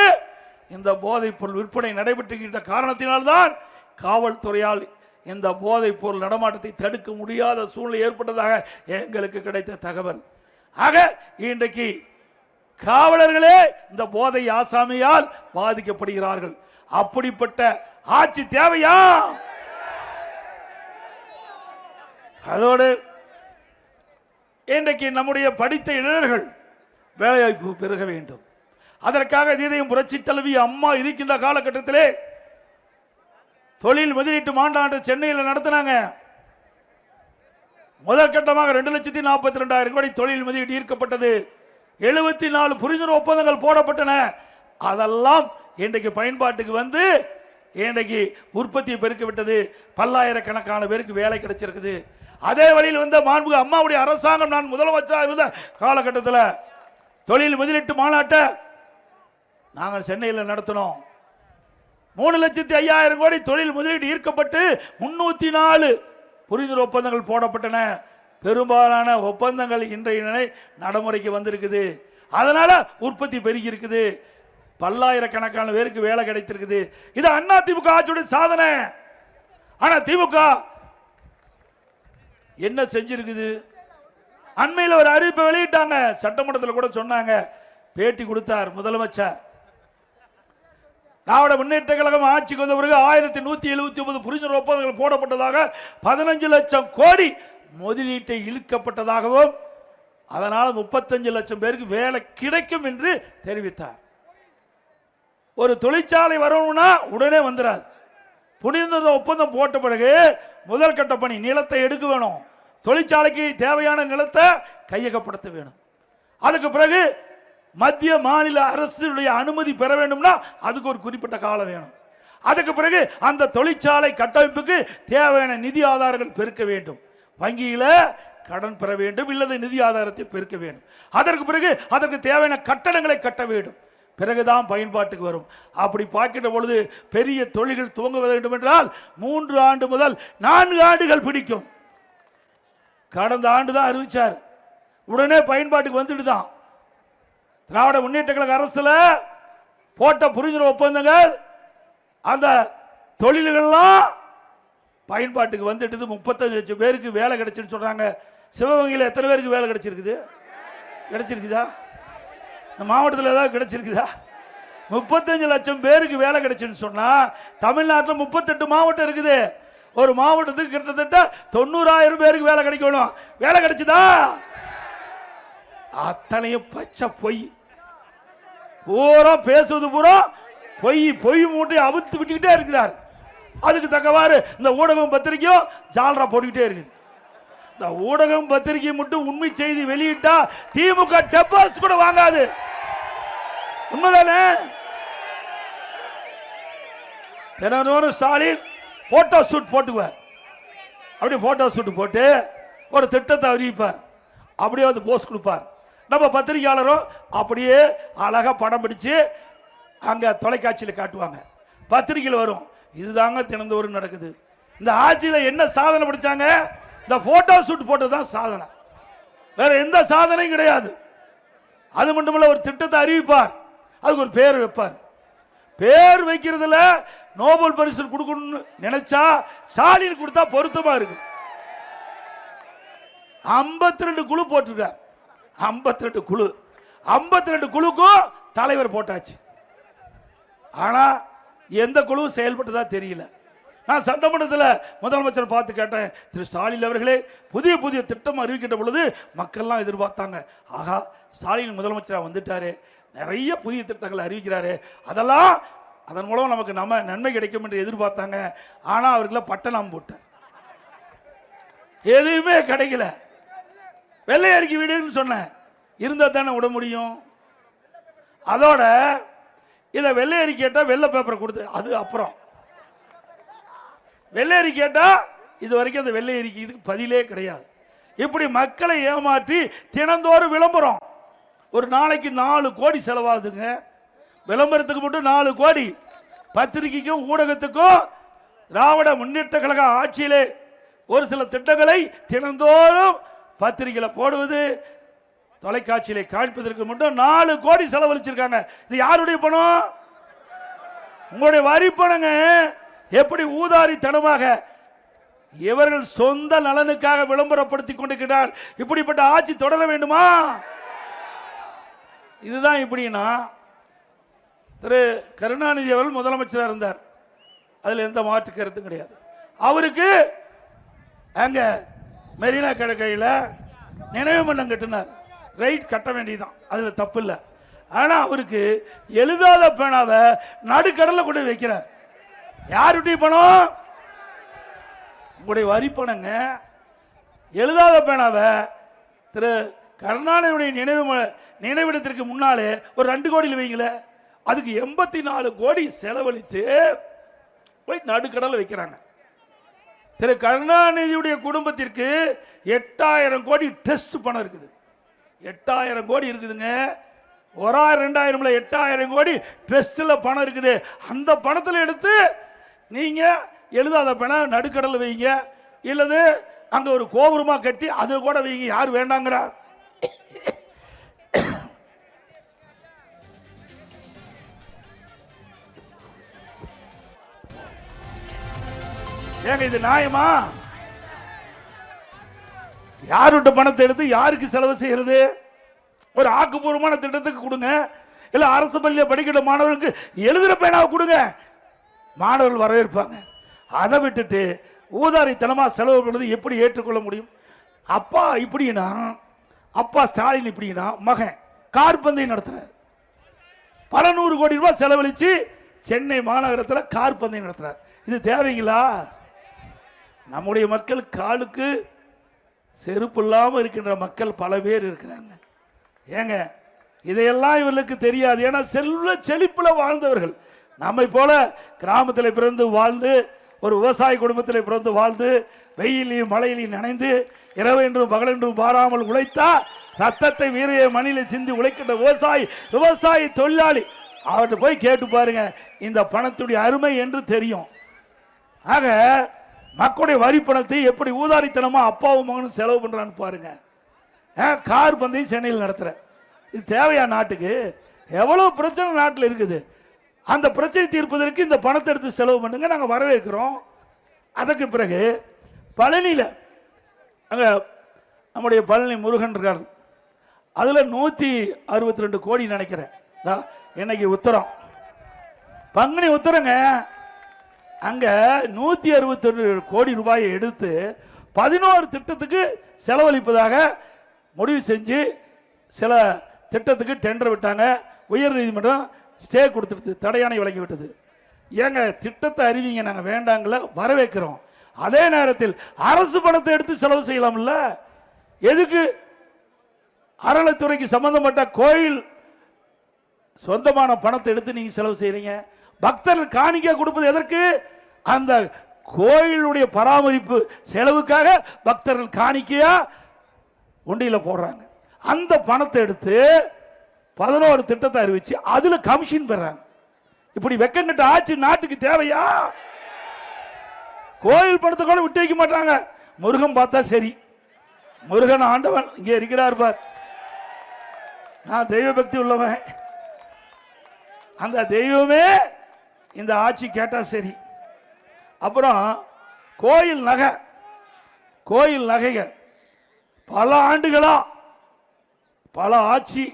இந்த போதைப் பொருள் விற்பனை நடைபெற்றுகின்ற காரணத்தினால்தான் காவல்துறையால் இந்த போதைப் பொருள் நடமாட்டத்தை தடுக்க முடியாத சூழ்நிலை ஏற்பட்டதாக எங்களுக்கு கிடைத்த தகவல். ஆக இன்றைக்கு காவலர்களே இந்த போதை ஆசாமியால் பாதிக்கப்படுகிறார்கள். அப்படிப்பட்ட ஆட்சி தேவையா? அதோடு இன்றைக்கு நம்முடைய படித்த இளைஞர்கள் வேலைவாய்ப்பு பெருக வேண்டும். அதற்காக இதயம் புரட்சி தலைவி அம்மா இருக்கின்ற காலகட்டத்திலே தொழில் முதலீட்டு மாநாடு சென்னையில் நடத்தினாங்க. முதல் கட்டமாக 2,42,000 கோடி தொழில் முதலீடு ஈர்க்கப்பட்டது. 74 புரிந்துணர்வு ஒப்பந்தங்கள் போடப்பட்டன. அதெல்லாம் இன்றைக்கு பயன்பாட்டுக்கு வந்து இன்றைக்கு உற்பத்தியை பெருக்க விட்டது. பல்லாயிரக்கணக்கான பேருக்கு வேலை கிடைச்சிருக்குது. அதே வழியில் வந்த மாண்புமிகு அம்மாவுடைய அரசாங்கம் நான் முதலமைச்சராக இருந்த காலகட்டத்தில் தொழில் முதலீட்டு மாநாட்டை நாங்கள் சென்னையில் நடத்தினோம். 3,05,000 கோடி தொழில் முதலீடு ஈர்க்கப்பட்டு 304 புரிந்துணர்வு ஒப்பந்தங்கள் போடப்பட்டன. பெரும்பாலான ஒப்பந்தங்கள் இன்றைய நடைமுறைக்கு வந்திருக்குது. அதனால உற்பத்தி பெருகி இருக்குது. பல்லாயிரக்கணக்கான பேருக்கு வேலை கிடைத்திருக்குது. இது அதிமுக ஆட்சியுடைய சாதனை. ஆனா திமுக என்ன செஞ்சிருக்குது? அண்மையில் ஒரு அறிவிப்பை வெளியிட்டாங்க. சட்டமன்றத்தில் கூட சொன்னாங்க, பேட்டி கொடுத்தார் முதலமைச்சர். திராவிட முன்னேற்ற கழகம் ஆட்சிக்கு வந்த பிறகு 1179 புரிந்துணர்வு ஒப்பந்தங்கள் போடப்பட்டதாக 15 லட்சம் கோடி முதலீட்டை இழுக்கப்பட்டதாகவும் அதனால் 35 லட்சம் பேருக்கு வேலை கிடைக்கும் என்று தெரிவித்தார். ஒரு தொழிற்சாலை வரணும்னா உடனே வந்துடாது. புரிந்துணர்வு ஒப்பந்தம் போட்ட பிறகு முதல் கட்ட பணி நிலத்தை எடுக்க வேணும். தொழிற்சாலைக்கு தேவையான நிலத்தை கையகப்படுத்த வேணும். அதுக்கு பிறகு மத்திய மாநில அரசுடைய அனுமதி பெற வேண்டும்னா அதுக்கு ஒரு குறிப்பிட்ட காலம் வேணும். அதுக்கு பிறகு அந்த தொழிற்சாலை கட்டமைப்புக்கு தேவையான நிதி ஆதாரங்கள் பெருக்க வேண்டும். வங்கியில கடன் பெற வேண்டும், இல்லது நிதி ஆதாரத்தை பெருக்க வேண்டும். அதற்கு பிறகு அதற்கு தேவையான கட்டடங்களை கட்ட வேண்டும். பிறகுதான் பயன்பாட்டுக்கு வரும். அப்படி பார்க்கின்ற பொழுது பெரிய தொழில்கள் துவங்க வேண்டும் என்றால் 3 ஆண்டு முதல் 4 ஆண்டுகள் பிடிக்கும். கடந்த ஆண்டு தான் அறிவிச்சார், உடனே பயன்பாட்டுக்கு வந்துட்டு தான். திராவிட முன்னேற்ற கழக அரசுல போட்ட புரிந்துணர்வு ஒப்பந்தங்கள் அந்த தொழில்கள்லாம் பயன்பாட்டுக்கு வந்துட்டு 35 லட்சம் பேருக்கு வேலை கிடைச்சுன்னு சொல்றாங்க. சிவகங்கையில் எத்தனை பேருக்கு வேலை கிடைச்சிருக்குது? கிடைச்சிருக்குதா? இந்த மாவட்டத்தில் ஏதாவது கிடைச்சிருக்குதா? 35 லட்சம் பேருக்கு வேலை கிடைச்சுன்னு சொன்னா தமிழ்நாட்டில் 38 மாவட்டம் இருக்குது. ஒரு மாவட்டத்துக்கு கிட்டத்தட்ட 90,000 பேருக்கு வேலை கிடைக்கணும். வேலை கிடைச்சதா? அத்தனையும் பச்சை பொய். பூரா பேசுவது பூரா பொய். பொய் மூட்டை அவுத்து விட்டுக்கிட்டே இருக்கிறார். அதுக்கு தக்கவாறு இந்த ஊடகம் பத்திரிகையும் ஜால்ரா போட்டுக்கிட்டே இருக்குது. இந்த ஊடகம் பத்திரிகை மட்டும் உண்மை செய்தி வெளியிட்டா திமுக டெபாசிட் கூட வாங்காது. உண்மைதானே? தினந்தோறும் ஸ்டாலின் போட்டோ ஷூட் போட்டுக்குவார். அப்படி போட்டோ ஷூட் போட்டு ஒரு திட்டத்தை அறிவிப்பார். அப்படியே வந்து போஸ்ட் கொடுப்பார். நம்ம பத்திரிகையாளரும் அப்படியே அழகா படம் பிடிச்சு அங்க தொலைக்காட்சியில் காட்டுவாங்க. பத்திரிகையில் வரும். இதுதாங்க தினந்தோறும் நடக்குது. இந்த ஆட்சியில் என்ன சாதனை படிச்சாங்க? இந்த போட்டோ ஷூட் போட்டதுதான் சாதனை. வேற எந்த சாதனையும் கிடையாது. அது மட்டுமல்ல, ஒரு திட்டத்தை அறிவிப்பார், அதுக்கு ஒரு பேர் வைப்பார். பேர் வைக்கிறதுல நோபல் பரிசு கொடுக்கணும்னு நினைச்சா ஸ்டாலின் கொடுத்தா பொருத்தமா இருக்கு. 52 குழு போட்டிருக்கார். 52 குழு. 52 குழுக்கும் தலைவர் போட்டாச்சு. ஆனா எந்த குழு செயல்பட்டதா தெரியல. நான் சட்டமன்றத்தில் முதலமைச்சர் பார்த்து கேட்டேன், திரு ஸ்டாலின் அவர்களே, புதிய புதிய திட்டம் அறிவிக்கின்ற பொழுது மக்கள்லாம் எதிர்பார்த்தாங்க, ஆகா ஸ்டாலின் முதலமைச்சராக வந்துட்டாரு, நிறைய புதிய திட்டங்களை அறிவிக்கிறாரு, அதெல்லாம் அதன் மூலம் நமக்கு நன்மை கிடைக்கும் என்று எதிர்பார்த்தாங்க. ஆனா அவர்களை பட்டணம் போட்டார், எதுவுமே கிடைக்கல. வெள்ளை அறிக்கை வீடுன்னு சொன்னேன், இருந்தா தானே விட முடியும். அதோட இதை வெள்ளை அறிக்கை கேட்டா வெள்ளை பேப்பரை கொடுத்து, அது அப்புறம் வெள்ளை அறிக்கை கேட்டா இது வரைக்கும் அந்த வெள்ளை அறிக்கை இதுக்கு பதிலே கிடையாது. இப்படி மக்களை ஏமாற்றி தினந்தோறும் விளம்பரம், ஒரு நாளைக்கு 4 கோடி செலவாகுதுங்க விளம்பரத்துக்கு மட்டும். 4 கோடி பத்திரிகைக்கும் ஊடகத்துக்கும். திராவிட முன்னேற்ற கழக ஆட்சியிலே ஒரு சில திட்டங்களை தினந்தோறும் பத்திரிகையில போடுவது, தொலைக்காட்சியிலே காண்பதற்கு மட்டும் 4 கோடி செலவழிச்சிருக்காங்க. இது யாருடைய பணம்? உங்களுடைய வரி பணங்க. எப்படி ஊதாரித்தனமாக இவர்கள் சொந்த நலனுக்காக விளம்பரப்படுத்திக் கொண்டிருக்கிறார். இப்படிப்பட்ட ஆட்சி தொடர வேண்டுமா? இதுதான். இப்படின்னா திரு கருணாநிதி அவர்கள் முதலமைச்சராக இருந்தார், அதில் எந்த மாற்று கருத்தும் கிடையாது. அவருக்கு அங்க மெரினா கடற்கரையில் நினைவு மன்றம் கட்டினார், ரைட், கட்ட வேண்டியதுதான், அதுல தப்பு இல்லை. ஆனா அவருக்கு எழுதாத பேனாவை நடுக்கடலை கொண்டு வைக்கிறார். யாருடைய பணம்? உங்களுடைய வரி பணங்க. எழுதாத பேனாவை திரு கருணாநிதியுடைய நினைவிடத்திற்கு முன்னாலே ஒரு 2 கோடியில் வைங்கள, அதுக்கு 84 கோடி செலவழித்து போய் நடுக்கடலை வைக்கிறாங்க. திரு கருணாநிதியுடைய குடும்பத்திற்கு 8000 கோடி டெஸ்ட் பணம் இருக்குது. 8000 கோடி இருக்குதுங்க. 1000 2000 8000 கோடி ட்ரஸ்ட்ல பணம் இருக்குது. அந்த பணத்தில் எடுத்து நீங்க எழுதாத பணம் நடுக்கடல் வைங்க, இல்லது அங்க ஒரு கோபுரமா கட்டி அது கூட வைங்க. யார் வேண்டாங்கிறா? ஏங்க இது நியாயமா? யாருடைய பணத்தை எடுத்து யாருக்கு செலவு செய்யறது? ஒரு ஆக்கப்பூர்வமான திட்டத்துக்கு கொடுங்க, இல்ல அரசு பள்ளியில் படிக்கிற மாணவர்களுக்கு எழுதுற பேனாவை கொடுங்க, மாணவர்கள் வரவேற்பாங்க. அதை விட்டுட்டு ஊதாரித்தனமா செலவு பண்ணுறது எப்படி ஏற்றுக்கொள்ள முடியும்? அப்பா இப்படின்னா, அப்பா ஸ்டாலின் இப்படின்னா, மகன் கார் பந்தயம் நடத்துறார், பல 100 கோடி ரூபாய் செலவழிச்சு சென்னை மாநகரத்தில் கார் பந்தயம் நடத்துறார். இது தேவைங்களா? நம்முடைய மக்கள் காலுக்கு செருப்பு இல்லாமல் இருக்கின்ற மக்கள் பல பேர் இருக்கிறாங்க. ஏங்க இதையெல்லாம் இவர்களுக்கு தெரியாது. ஏன்னா செல்வ செழிப்பில் வாழ்ந்தவர்கள். நம்மை போல கிராமத்தில் பிறந்து வாழ்ந்து, ஒரு விவசாய குடும்பத்தில் பிறந்து வாழ்ந்து, வெயிலையும் மழையிலையும் நனைந்து, இரவென்றும் பகலென்றும் பாராமல் உழைத்தா ரத்தத்தை வீரைய மணியில சிந்தி உழைக்கின்ற விவசாயி தொழிலாளி அவர்கிட்ட போய் கேட்டு பாருங்க, இந்த பணத்துடைய அருமை என்று தெரியும். ஆக மக்களுடைய வரி பணத்தை எப்படி ஊதாரித்தனமா அப்பாவும் மகனும் செலவு பண்றான்னு பாருங்க. கார் பந்தயம் சென்னையில் நடத்துற, இது தேவையா நாட்டுக்கு? எவ்வளவு பிரச்சனை நாட்டில் இருக்குது. அந்த பிரச்சனை தீர்ப்பதற்கு இந்த பணத்தை எடுத்து செலவு பண்ணுங்க, நாங்க வரவேற்கிறோம். அதற்கு பிறகு பழனியில் அங்க நம்முடைய பழனி முருகன் இருக்கார், அதுல 162 கோடி நினைக்கிறேன். இன்னைக்கு உத்தரம், பங்குனி உத்தரங்க, அங்க 162 கோடி ரூபாயை எடுத்து 11 திட்டத்துக்கு செலவழிப்பதாக முடிவு செஞ்சு சில திட்டத்துக்கு டெண்டர் விட்டாங்க. உயர் நீதிமன்றம் ஸ்டே கொடுத்துட்டு தடையாணை வழங்கி விட்டது. ஏங்க திட்டத்தை அறிவிங்க, நாங்கள் வேண்டாங்கள, வரவேற்கிறோம். அதே நேரத்தில் அரசு பணத்தை எடுத்து செலவு செய்யலாம்ல. எதுக்கு? அறநிலைத்துறைக்கு சம்பந்தப்பட்ட கோயில் சொந்தமான பணத்தை எடுத்து நீங்க செலவு செய்யறீங்க. பக்தர்கள் காணிக்க கொடுப்பது எதற்கு? அந்த கோயிலுடைய பராமரிப்பு செலவுக்காக பக்தர்கள் காணிக்கையா உண்டியில போடுறாங்க. அந்த பணத்தை எடுத்து 11 திட்டத்தை அறிவிச்சு அதுல கமிஷன் பெறாங்க. இப்படி வெக்கங்கட்ட ஆட்சி நாட்டுக்கு தேவையா? கோயில் பணத்தை கூட விட்டு வைக்க மாட்டாங்க. முருகன் பார்த்தா சரி, முருகன் ஆண்டவன் இங்க இருக்கிறார் பார், நான் தெய்வ பக்தி உள்ளவன், அந்த தெய்வமே இந்த ஆட்சி கேட்டா சரி. அப்புறம் கோயில் நகைகள் பல ஆண்டுகளா பல ஆட்சி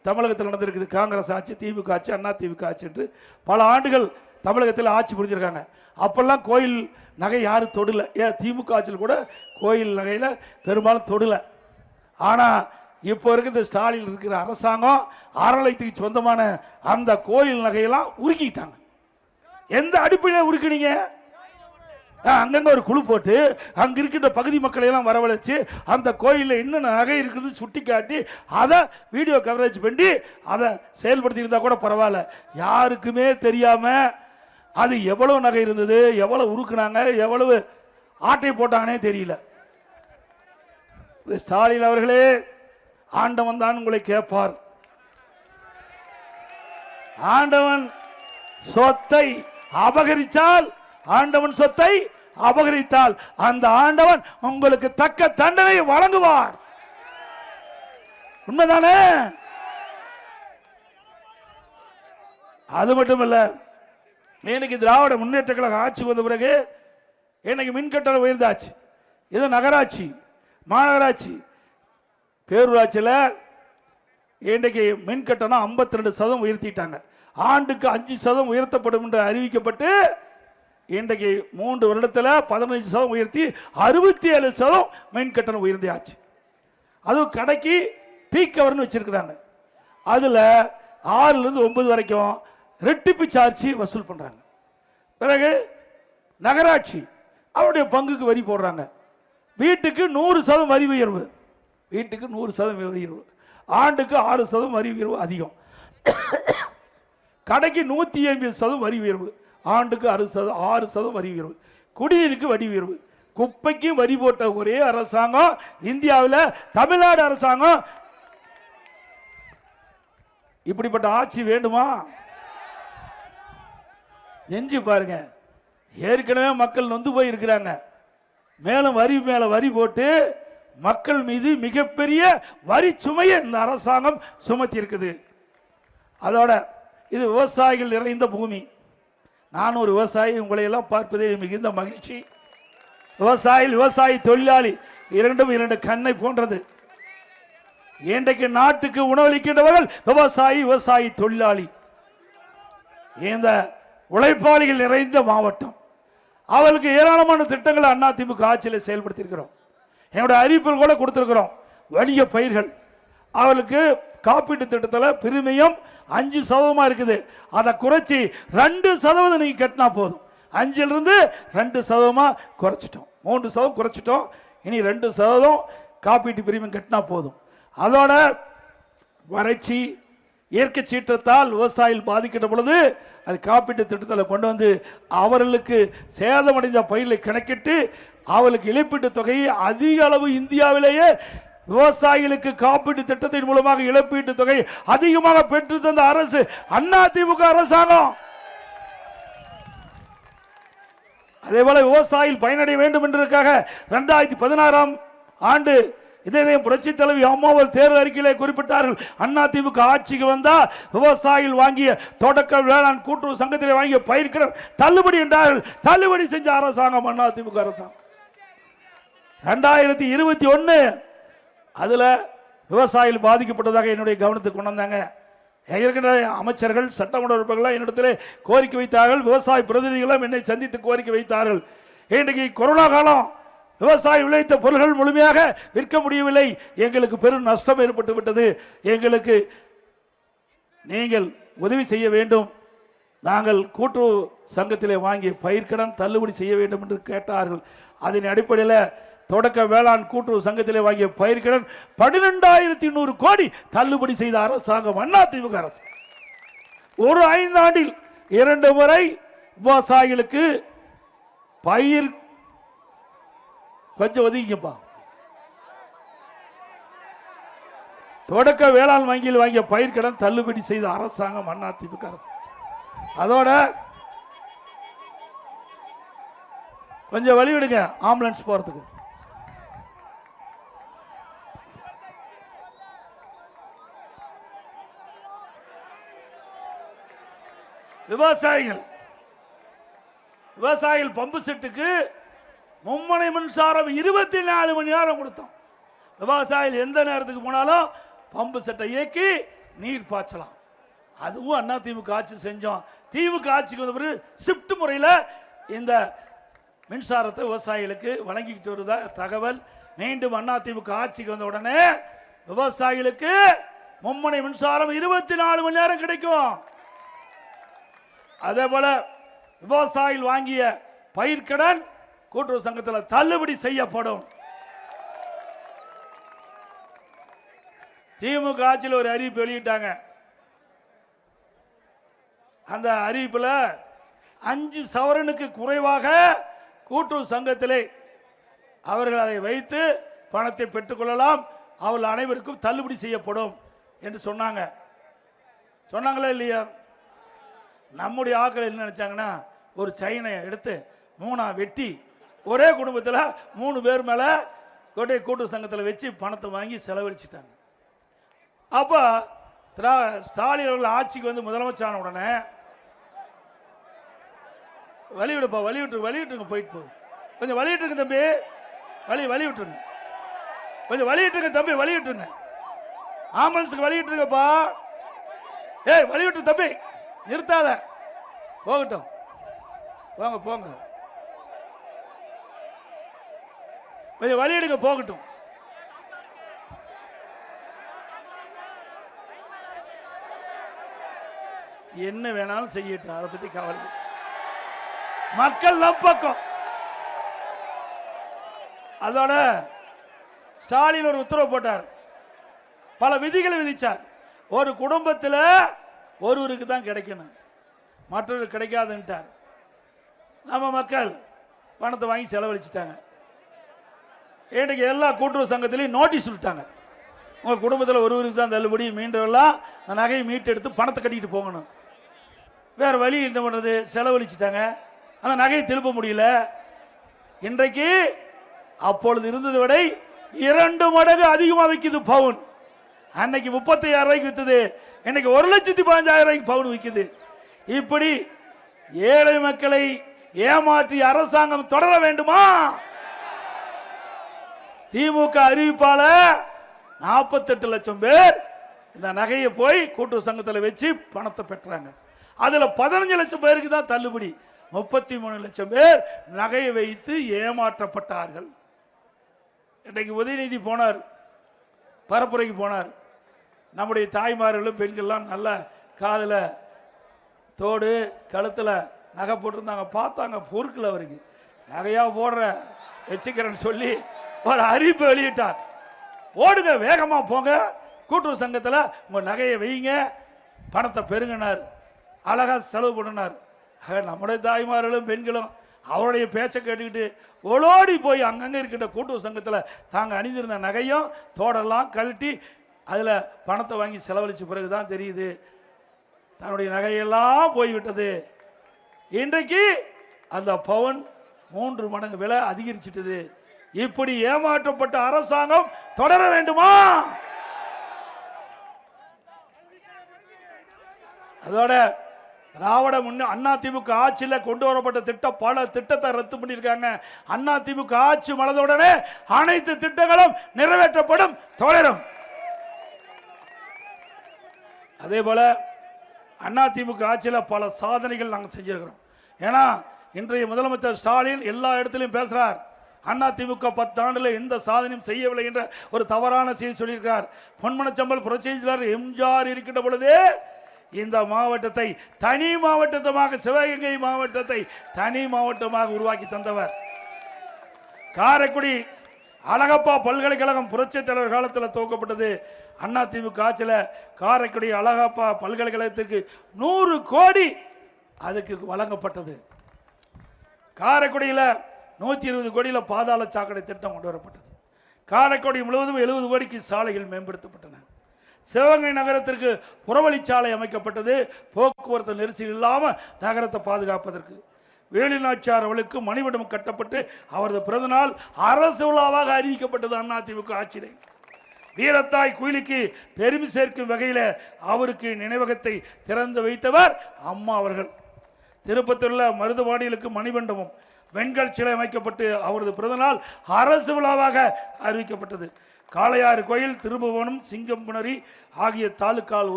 தமிழகத்தில் நடந்திருக்குது. காங்கிரஸ் ஆட்சி, திமுக ஆட்சி, அண்ணா திமுக ஆட்சி என்று பல ஆண்டுகள் தமிழகத்தில் ஆட்சி புரிஞ்சிருக்காங்க. அப்பெல்லாம் கோயில் நகை யாரும் தொடல. ஏன் திமுக ஆட்சியில் கூட கோயில் நகையில் பெரும்பாலும் தொடல. ஆனால் இப்போ இருக்கிற ஸ்டாலின் இருக்கிற அரசாங்கம் அறநிலையத்துக்கு சொந்தமான அந்த கோயில் நகையெல்லாம் உருக்கிட்டாங்க. எந்த அடிப்படையில் உருக்குனீங்க? அங்கங்க ஒரு குழு போட்டு அங்க இருக்கின்ற பகுதி மக்களை எல்லாம் வரவழைச்சு அந்த கோயிலில் என்னென்ன நகை இருக்குது சுட்டி காட்டி அதை வீடியோ கவரேஜ் பண்ணி அதை செயல்படுத்தி இருந்தா கூட பரவாயில்ல. யாருக்குமே தெரியாம அது எவ்வளவு நகை இருந்தது, எவ்வளவு உருக்குனாங்க, எவ்வளவு ஆட்டை போட்டாங்கன்னே தெரியல. ஸ்டாலின் அவர்களே, ஆண்டவன் தான் உங்களை கேட்பார். ஆண்டவன் சொத்தை அபகரித்தால், ஆண்டவன் சொத்தை அபகரித்தால் அந்த ஆண்டவன் உங்களுக்கு தக்க தண்டனை வழங்குவார். உண்மைதானே? அது மட்டுமல்ல, இன்னைக்கு திராவிட முன்னேற்ற கழக ஆட்சி வந்த பிறகு இன்னைக்கு மின்கட்டணம் உயர்ந்தாச்சு. இது நகராட்சி, மாநகராட்சி, பேரூராட்சியில் இன்றைக்கு மின்கட்டணம் 52% உயர்த்திட்டாங்க. ஆண்டுக்கு 5% உயர்த்தப்படும் என்று அறிவிக்கப்பட்டு இன்றைக்கு 3 வருடத்தில் 15% உயர்த்தி 67% மின்கட்டணம் உயர்ந்தாச்சு. அதுவும் கடைக்கு பீக் கவர்னு வச்சிருக்கிறாங்க. அதில் 6லிருந்து 9 வரைக்கும் ரெட்டிப்பு சார்ஜ் வசூல் பண்ணுறாங்க. பிறகு நகராட்சி அவருடைய பங்குக்கு வரி போடுறாங்க. வீட்டுக்கு 100% வரி உயர்வு, வீட்டுக்கு 100% வரி உயர்வு, ஆண்டுக்கு 6% வரி உயர்வு அதிகம். கடைக்கு 150% வரி உயர்வு, ஆண்டுக்கு 6% வரி உயர்வு. குடிநீருக்கு வரி உயர்வு. குப்பைக்கு வரி போட்ட ஒரே அரசாங்கம் இந்தியாவில் தமிழ்நாடு அரசாங்கம். இப்படிப்பட்ட ஆட்சி வேண்டுமா? நெஞ்சு பாருங்க. ஏற்கனவே மக்கள் நொந்து போய் இருக்கிறாங்க. மேலும் வரி மேல வரி போட்டு மக்கள் மீது மிகப்பெரிய வரி சுமையை இந்த அரசாங்கம் சுமத்தி இருக்குது. அதோட இது விவசாயிகள் நிறைந்த பூமி. நான் ஒரு விவசாயி, உங்களை எல்லாம் பார்ப்பதில் மிகுந்த மகிழ்ச்சி. விவசாயி தொழிலாளி இரண்டும் 2 கண்ணை போன்றது. இன்றைக்கு நாட்டுக்கு உணவளிக்கின்றவர்கள் விவசாயி தொழிலாளி. இந்த உழைப்பாளிகள் நிறைந்த மாவட்டம். அவர்களுக்கு ஏராளமான திட்டங்களை அண்ணா திமுக ஆட்சியில் செயல்படுத்தியிருக்கிறோம். என்னுடைய அறிவிப்புகள் கூட கொடுத்திருக்கிறோம். வணிக பயிர்கள் அவர்களுக்கு காப்பீட்டு திட்டத்தில் பிரிமியம் 5% இருக்குது. அதை குறைச்சி 2% நீங்க கட்டினா போதும். 5லிருந்து 2% குறைச்சிட்டோம். 3% குறைச்சிட்டோம். இனி 2% காப்பீட்டு பிரிமியம் கட்டினா போதும். அதோட வறட்சி, இயற்கை சீற்றத்தால் விவசாயிகள் பாதிக்கின்ற பொழுது அது காப்பீட்டு திட்டத்தில் கொண்டு வந்து அவர்களுக்கு சேதமடைந்த பயிர்களை கணக்கிட்டு அவர்களுக்கு இழப்பீட்டு தொகையை அதிக அளவு இந்தியாவிலேயே விவசாயிகளுக்கு காப்பீட்டு திட்டத்தின் மூலமாக இழப்பீட்டு தொகை அதிகமாக பெற்று தந்த அரசு அண்ணா திமுக அரசாங்கம். அதே போல விவசாயிகள் பயனடைய வேண்டும் என்பதற்காக 2016ஆம் ஆண்டு இதே புரட்சி தலைவி அம்மாவல் தேர்தல் அறிக்கையிலே குறிப்பிட்டார்கள். அண்ணா திமுக ஆட்சிக்கு வந்தா விவசாயிகள் வாங்கிய தொடக்க வேளாண் கூட்டுறவு சங்கத்திலே வாங்கிய பயிர்க்கடன் தள்ளுபடி என்றார்கள். தள்ளுபடி செஞ்ச அரசாங்கம் அண்ணா திமுக அரசாங்கம். 2021 அதுல விவசாயிகள் பாதிக்கப்பட்டதாக என்னுடைய கவனத்துக்கு கொண்டு வந்தாங்க. ஏற்கனவே அமைச்சர்கள், சட்டமன்ற உறுப்பினர்கள் என்னிடத்திலே கோரிக்கை வைத்தார்கள். விவசாய பிரதிநிதிகளும் என்னை சந்தித்து கோரிக்கை வைத்தார்கள். இன்றைக்கு கொரோனா காலம், விவசாயி விளைவித்த பொருள்கள் முழுமையாக விற்க முடியவில்லை. எங்களுக்கு பெரும் நஷ்டம் ஏற்பட்டு விட்டது. எங்களுக்கு நீங்கள் உதவி செய்ய வேண்டும். நாங்கள் கூட்டுறவு சங்கத்திலே வாங்கிய பயிர்க்கடன் தள்ளுபடி செய்ய வேண்டும் என்று கேட்டார்கள். அதன் அடிப்படையில் தொடக்க வேளாண் கூட்டுறவு சங்கத்திலே வாங்கிய பயிர்க்கடன் 12,100 கோடி தள்ளுபடி செய்த அரசாங்கம் அண்ணா திமுக அரசு. ஒரு 5 ஆண்டில் 2 முறை விவசாயிகளுக்கு பயிர் கொஞ்சம் ஒதுங்கிப்பா. தொடக்க வேளாண் வங்கியில் வாங்கிய பயிர்க்கடன் தள்ளுபடி செய்த அரசாங்கம் அண்ணா திமுக அரசு. அதோட கொஞ்சம் வழி விடுங்க ஆம்புலன்ஸ் போறதுக்கு. விவசாயிகள் பம்பு செட்டுக்கு மும்முனை மின்சாரம் 24 மணி நேரம் கொடுத்தோம். விவசாயிகள் எந்த நேரத்துக்கு போனாலும் பம்பு செட்டை இயக்கி நீர் பாய்ச்சலாம். அதுவும் அதிமுக ஆட்சி செஞ்சோம். திமுக ஆட்சிக்கு வந்த பிறகு ஷிப்ட் முறையில் இந்த மின்சாரத்தை விவசாயிகளுக்கு வழங்கிக்கிட்டு வருதா தகவல். மீண்டும் அதிமுக ஆட்சிக்கு வந்த உடனே விவசாயிகளுக்கு மும்முனை மின்சாரம் 24 மணி நேரம் கிடைக்கும். அதே போல விவசாயிகள் வாங்கிய பயிர்க்கடன் கூட்டுறவு சங்கத்தில் தள்ளுபடி செய்யப்படும். திமுக ஆட்சியில் ஒரு அறிவிப்பு வெளியிட்டாங்க. அந்த அறிவிப்பில் 5 சவரனுக்கு குறைவாக கூட்டுறவு சங்கத்திலே அவர்கள் அதை வைத்து பணத்தை பெற்றுக்கொள்ளலாம், அவர்கள் அனைவருக்கும் தள்ளுபடி செய்யப்படும் என்று சொன்னாங்க. சொன்னாங்களா இல்லையா? நம்முடைய ஆட்கள் என்ன நினைச்சாங்கன்னா, ஒரு செயினை எடுத்து 3 வெட்டி ஒரே குடும்பத்தில் 3 பேர் மேல கூட்டுறவு சங்கத்தில் வச்சு பணத்தை வாங்கி செலவழிச்சிட்டாங்க. அப்போ ஸ்டாலின் அவர்கள் ஆட்சிக்கு வந்து முதலமைச்சரான உடனே வலிவிடுப்பா, வலிவிட்டுருங்க, போயிட்டு போகுது, கொஞ்சம் வலிவிட்டுருங்க தம்பி, வலிவிட்டுருங்க, கொஞ்சம் வலிவிட்டுருங்க தம்பி, வலிவிட்டுருங்க, ஆம்புலன்ஸுக்கு வலிவிட்டுருங்கப்பா, ஏய் வலிவிட்டு தம்பி, நிறுத்தாத, போகட்டும், போங்க போங்க, கொஞ்சம் வலியிடுங்க, போகட்டும். என்ன வேணாலும் செய்யட்டும், அதை பத்தி கவலை. மக்கள் நம்பக்கம். அதோட ஸ்டாலின் ஒரு உத்தரவு போட்டார், பல விதிகளை விதிச்சார். ஒரு குடும்பத்தில் ஒருவருக்கு தான் கிடைக்கணும், மற்றவருக்கு கிடைக்காதுன்ட்டார். நம்ம மக்கள் பணத்தை வாங்கி செலவழிச்சிட்டாங்க. இன்னைக்கு எல்லா கூட்டுறவு சங்கத்திலையும் நோட்டீஸ் விட்டாங்க, உங்கள் குடும்பத்தில் ஒருவருக்கு தான் தள்ளுபடி, மீண்டெல்லாம் அந்த நகையை மீட்டு எடுத்து பணத்தை கட்டிட்டு போகணும். வேறு வழி என்ன பண்ணுறது, செலவழிச்சிட்டாங்க, அந்த நகையை திருப்ப முடியல. இன்றைக்கு அப்பொழுது இருந்ததை விட 2 மடங்கு அதிகமாக விற்குது பவுன். அன்னைக்கு 35,000 ரூபாய்க்கு விற்றது, இன்னைக்கு 1,15,000 ரூபாய்க்கு பவுன் விற்குது. இப்படி ஏழை மக்களை ஏமாற்றி அரசாங்கம் தொடர வேண்டுமா? திமுக அறிவிப்பால 48 லட்சம் பேர் இந்த நகையை போய் கூட்டுறவு சங்கத்தில் வச்சு பணத்தை பெற்றாங்க. அதுல 15 லட்சம் பேருக்கு தான் தள்ளுபடி, 33 லட்சம் பேர் நகையை வைத்து ஏமாற்றப்பட்டார்கள். இன்றைக்கு உதயநிதி போனார், பரப்புரைக்கு போனார். நம்முடைய தாய்மார்களும் பெண்கள்லாம் நல்ல காதில் தோடு கழுத்தில் நகை போட்டிருந்தாங்க. பார்த்தாங்க, பொருட்கள் அவருக்கு நகையா போடுற வச்சுக்கிறேன்னு சொல்லி ஒரு அறிவிப்பு வெளியிட்டார். ஓடுங்க, வேகமா போங்க, கூட்டுறவு சங்கத்தில் உங்க நகையை வைங்க, பணத்தை பெருங்கினார், அழகா செலவு பண்ணினார். நம்முடைய தாய்மார்களும் பெண்களும் அவருடைய பேச்சை கேட்டுக்கிட்டு ஓடோடி போய் அங்கங்கே இருக்கின்ற கூட்டுறவு சங்கத்தில் தாங்க அணிந்திருந்த நகையும் தோடெல்லாம் கழட்டி அதில் பணத்தை வாங்கி செலவழிச்ச பிறகு தான் தெரியுது தன்னுடைய நகையெல்லாம் போய்விட்டது. இன்றைக்கு அந்த பவுன் 3 மடங்கு விலை அதிகரிச்சிட்டது. இப்படி ஏமாற்றப்பட்ட அரசாங்கம் தொடர வேண்டுமா? அதோட திராவிட அதிமுக ஆட்சியில் கொண்டு வரப்பட்ட திட்டம், பல திட்டத்தை ரத்து பண்ணியிருக்காங்க. அதிமுக ஆட்சி மலர்ந்தவுடனே அனைத்து திட்டங்களும் நிறைவேற்றப்படும், தொடரும். அதே போல அதிமுக ஆட்சியில் பல சாதனைகள் நாங்கள் செஞ்சிருக்கிறோம். ஏன்னா இன்றைய முதலமைச்சர் ஸ்டாலின் எல்லா இடத்திலும் பேசுறார், அதிமுக 10 ஆண்டுல எந்த சாதனையும் செய்யவில்லை என்ற ஒரு தவறான செய்தி சொல்லியிருக்கிறார். பொன்மனச்சம்பல் புரட்சியாளர் எம்ஜிஆர் இருக்கின்ற பொழுதே இந்த மாவட்டத்தை தனி மாவட்டமாக, சிவகங்கை மாவட்டத்தை தனி மாவட்டமாக உருவாக்கி தந்தவர். காரைக்குடி அழகப்பா பல்கலைக்கழகம் புரட்சி தலைவர் காலத்தில் துவக்கப்பட்டது. அதிமுக ஆட்சியில் காரைக்குடி அழகப்பா பல்கலைக்கழகத்திற்கு 100 கோடி அதுக்கு வழங்கப்பட்டது. காரைக்குடியில் 120 கோடியில் பாதாள சாக்கடை திட்டம் கொண்டு வரப்பட்டது. காரைக்குடி முழுவதும் 70 கோடிக்கு சாலைகள் மேம்படுத்தப்பட்டன. சிவகங்கை நகரத்திற்கு புறவழிச்சாலை அமைக்கப்பட்டது, போக்குவரத்து நெரிசல் இல்லாமல் நகரத்தை பாதுகாப்பதற்கு. வேலுநாச்சியார் அவளுக்கு மணிமண்டபம் கட்டப்பட்டு அவரது பிறந்தநாள் அரசு விழாவாக அறிவிக்கப்பட்டது அதிமுக ஆட்சியிலே. வீரத்தாய் குயிலிக்கு பெருமை சேர்க்கும் வகையில் அவருக்கு நினைவகத்தை திறந்து வைத்தவர் அம்மா அவர்கள். திருப்பத்தூரில் மருதுவாடிகளுக்கு மணிமண்டபம் வெண்கல் சிலை அமைக்கப்பட்டு அவரது பிறந்தநாள் அரசு விழாவாக அறிவிக்கப்பட்டது. காளையாறு கோயில், திரும்புவனம், சிங்கம்புணரி ஆகிய தாலுக்கால்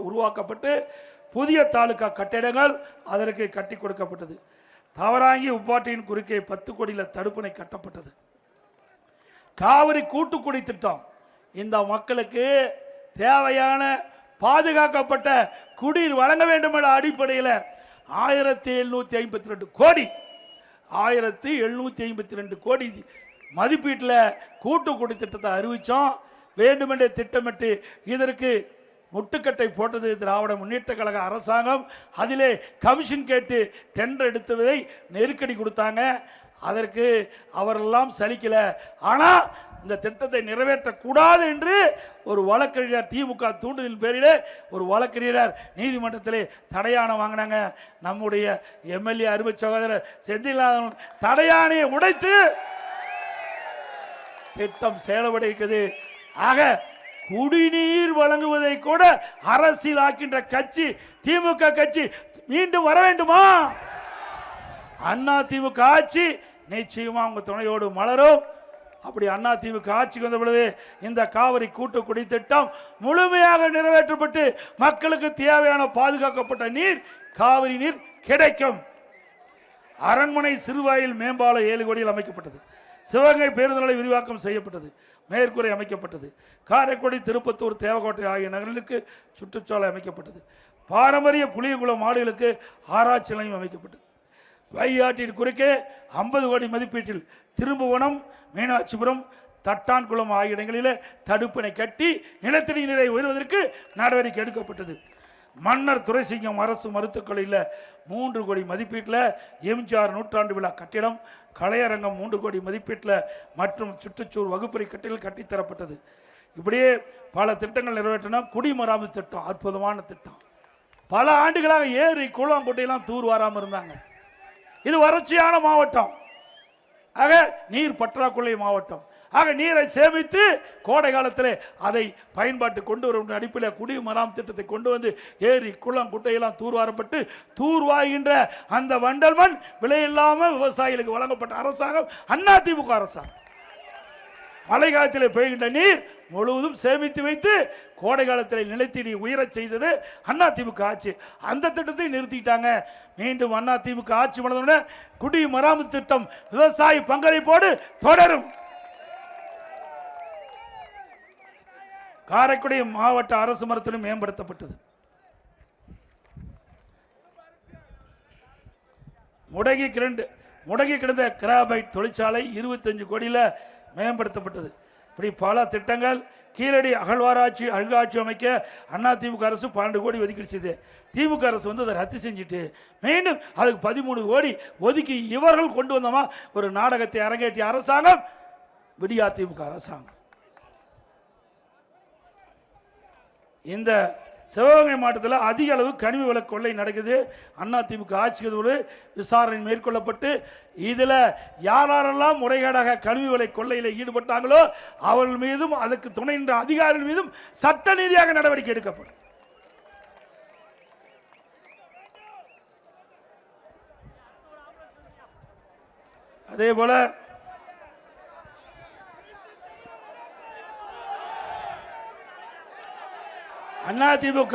உருவாக்கப்பட்டு புதிய தாலுக்கா கட்டிடங்கள் அதற்கு கட்டி கொடுக்கப்பட்டது. தவறாங்கி உப்பாட்டியின் குறுக்கே 10 கோடியில் தடுப்பணை கட்டப்பட்டது. காவிரி கூட்டுக்குடி திட்டம் இந்த மக்களுக்கு தேவையான பாதுகாக்கப்பட்ட குடிநீர் வழங்க வேண்டும் என்ற அடிப்படையில் 1752 கோடி 1752 கோடி மதிப்பீட்டில் கூட்டுக்குடி திட்டத்தை அறிவித்தோம். வேண்டுமென்றே திட்டமிட்டு இதற்கு முட்டுக்கட்டை போட்டது திராவிட முன்னேற்ற கழக அரசாங்கம். அதிலே கமிஷன் கேட்டு டெண்டர் எடுத்ததை நெருக்கடி கொடுத்தாங்க. அதற்கு அவரெல்லாம் சலிக்கல. ஆனால் இந்த திட்டத்தை நிறைவேற்றக்கூடாது என்று ஒரு வழக்கறிஞர், திமுக தூண்டுதலின் பேரிலே ஒரு வழக்கறிஞர் நீதிமன்றத்திலே தடையாணை வாங்கினாங்க. நம்முடைய எம்எல்ஏ அருமை சகோதரர் செந்தில்நாதன் தடையாணையை உடைத்து திட்டம் செயல்படுகிறது. ஆக குடிநீர் வழங்குவதை கூட அரசியல் ஆக்கின்ற கட்சி திமுக கட்சி மீண்டும் வர வேண்டுமா? அண்ணா திமுக ஆட்சி நிச்சயமா உங்க துணையோடு மலரும். அப்படி அண்ணா திமுக ஆட்சிக்கு வந்த பொழுது இந்த காவிரி கூட்டுக்குடி திட்டம் முழுமையாக நிறைவேற்றப்பட்டு மக்களுக்கு தேவையான பாதுகாக்கப்பட்ட நீர், காவிரி நீர் கிடைக்கும். அரண்மனை சிறுவாயில் மேம்பாலம் 7 கோடியில் அமைக்கப்பட்டது. சிவகங்கை பேருந்து நிலையம் விரிவாக்கம் செய்யப்பட்டது, மேற்கூரை அமைக்கப்பட்டது. காரைக்குடி, திருப்பத்தூர், தேவக்கோட்டை ஆகிய நகர்களுக்கு சுற்றுச்சாலை அமைக்கப்பட்டது. பாரம்பரிய புளியங்குளம் மாடுகளுக்கு ஆராய்ச்சி நிலையம் அமைக்கப்பட்டது. வையாற்றின் குறுக்கே 50 கோடி மதிப்பீட்டில் திரும்புவனம், மீனாட்சிபுரம், தட்டான்குளம் ஆகிய இடங்களில் தடுப்பணை கட்டி நிலத்தடி நீரை உயர்வதற்கு நடவடிக்கை எடுக்கப்பட்டது. மன்னர் துரைசிங்கம் அரசு மருத்துவக் கல்லூரியில் 3 கோடி மதிப்பீட்டில் எம்ஜிஆர் நூற்றாண்டு விழா கட்டிடம், கலையரங்கம் 3 கோடி மதிப்பீட்டில் மற்றும் சுற்றுச்சூழல் வகுப்பறை கட்டிடம் கட்டித்தரப்பட்டது. இப்படியே பல திட்டங்கள் நிறைவேற்றினோம். குடிமராமத்து திட்டம் அற்புதமான திட்டம். பல ஆண்டுகளாக ஏரி, குளம், குட்டையெல்லாம் தூர் வாராமல் இருந்தாங்க. இது வறட்சியான மாவட்டம். ஆக நீர் பற்றாக்குறை மாவட்டம். ஆக நீரை சேமித்து கோடை காலத்தில் அதை பயன்பாட்டு கொண்டு வரும் அடிப்படையில் குடிமராமத்து திட்டத்தை கொண்டு வந்து ஏரி, குளம், குட்டையெல்லாம் தூர்வாரப்பட்டு தூர்வாகின்ற அந்த வண்டல் மண் விலையில்லாமல் விவசாயிகளுக்கு வழங்கப்பட்ட அரசாங்கம் அதிமுக அரசாங்கம். மழை காலத்தில் பெய்கின்ற நீர் முழுவதும் சேமித்து வைத்து கோடை காலத்தில் நிலத்தடி உயரச் செய்தது அதிமுக ஆட்சி. அந்த திட்டத்தை நிறுத்திட்டாங்க. மீண்டும் அதிமுக ஆட்சி வந்தவுடன் குடிமராமத்து திட்டம் விவசாய பங்களிப்போடு தொடரும். காரைக்குடி மாவட்ட அரசு மருத்துவமனை மேம்படுத்தப்பட்டது. முடங்கி கிடந்த கிராபைட் தொழிற்சாலை 25 கோடியில் மேம்படுத்தப்பட்டது. இப்படி பல திட்டங்கள். கீழடி அகழ்வாராய்ச்சி அருங்காட்சி அமைக்க அதிமுக அரசு 12 கோடி ஒதுக்கீடு செய்து திமுக அரசு வந்து அதை ரத்து செஞ்சுட்டு மீண்டும் அதுக்கு 13 கோடி ஒதுக்கி இவர்கள் கொண்டு வந்தோமா ஒரு நாடகத்தை அரங்கேற்றிய அரசாங்கம் விடியா திமுக அரசாங்கம். இந்த சிவகங்கை மாவட்டத்தில் அதிக அளவு கனிம வள கொள்ளை நடக்குது. அதிமுக ஆட்சிக்கு விசாரணை மேற்கொள்ளப்பட்டு இதில் யாரெல்லாம் முறைகேடாக கனிம வள கொள்ளையில் ஈடுபட்டாங்களோ அவர்கள் மீதும் அதுக்கு துணை நின்ற அதிகாரிகள் மீதும் சட்ட ரீதியாக நடவடிக்கை எடுக்கப்படும். அதே போல அதிமுக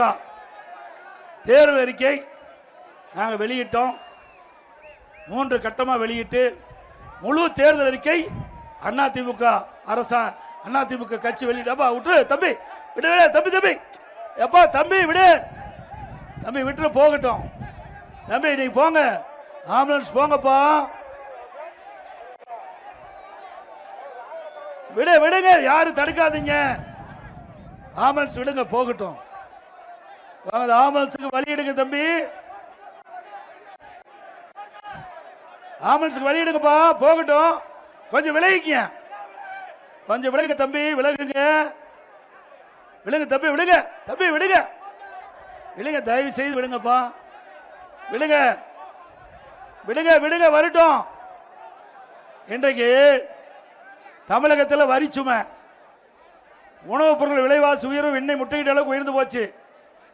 தேர்வு அறிக்கை நாங்கள் வெளியிட்டோம். 3 கட்டமாக வெளியிட்டு முழு தேர்தல் அறிக்கை அதிமுக அதிமுக கட்சி வெளியிட்டப்பா விட்டு தம்பி விடு தம்பி தம்பி எப்பா தம்பி விடு தம்பி விட்டு போகட்டும் தம்பி நீங்க போங்க ஆம்புலன்ஸ் போங்கப்பா விடுங்க யாரும் தடுக்காதீங்க ஆம்புலன்ஸ் விடுங்க போகட்டும் ஆம்புலன்ஸுக்கு வழி எடுங்க தம்பி ஆம்புலன்ஸுக்கு வழி எடுங்கப்பா போகட்டும் கொஞ்சம் விலகிங்க கொஞ்சம் விலகுங்க தம்பி விலகுங்க தம்பி விடுங்க தம்பி விடுங்க தயவு செய்து விடுங்கப்பா விடுங்க வரட்டும். இன்றைக்கு தமிழகத்தில் வரி சுமை உணவுப் பொருட்கள் விலைவாசி உயர்வு எண்ணெய் முட்டையிட்ட அளவுக்கு உயர்ந்து போச்சு.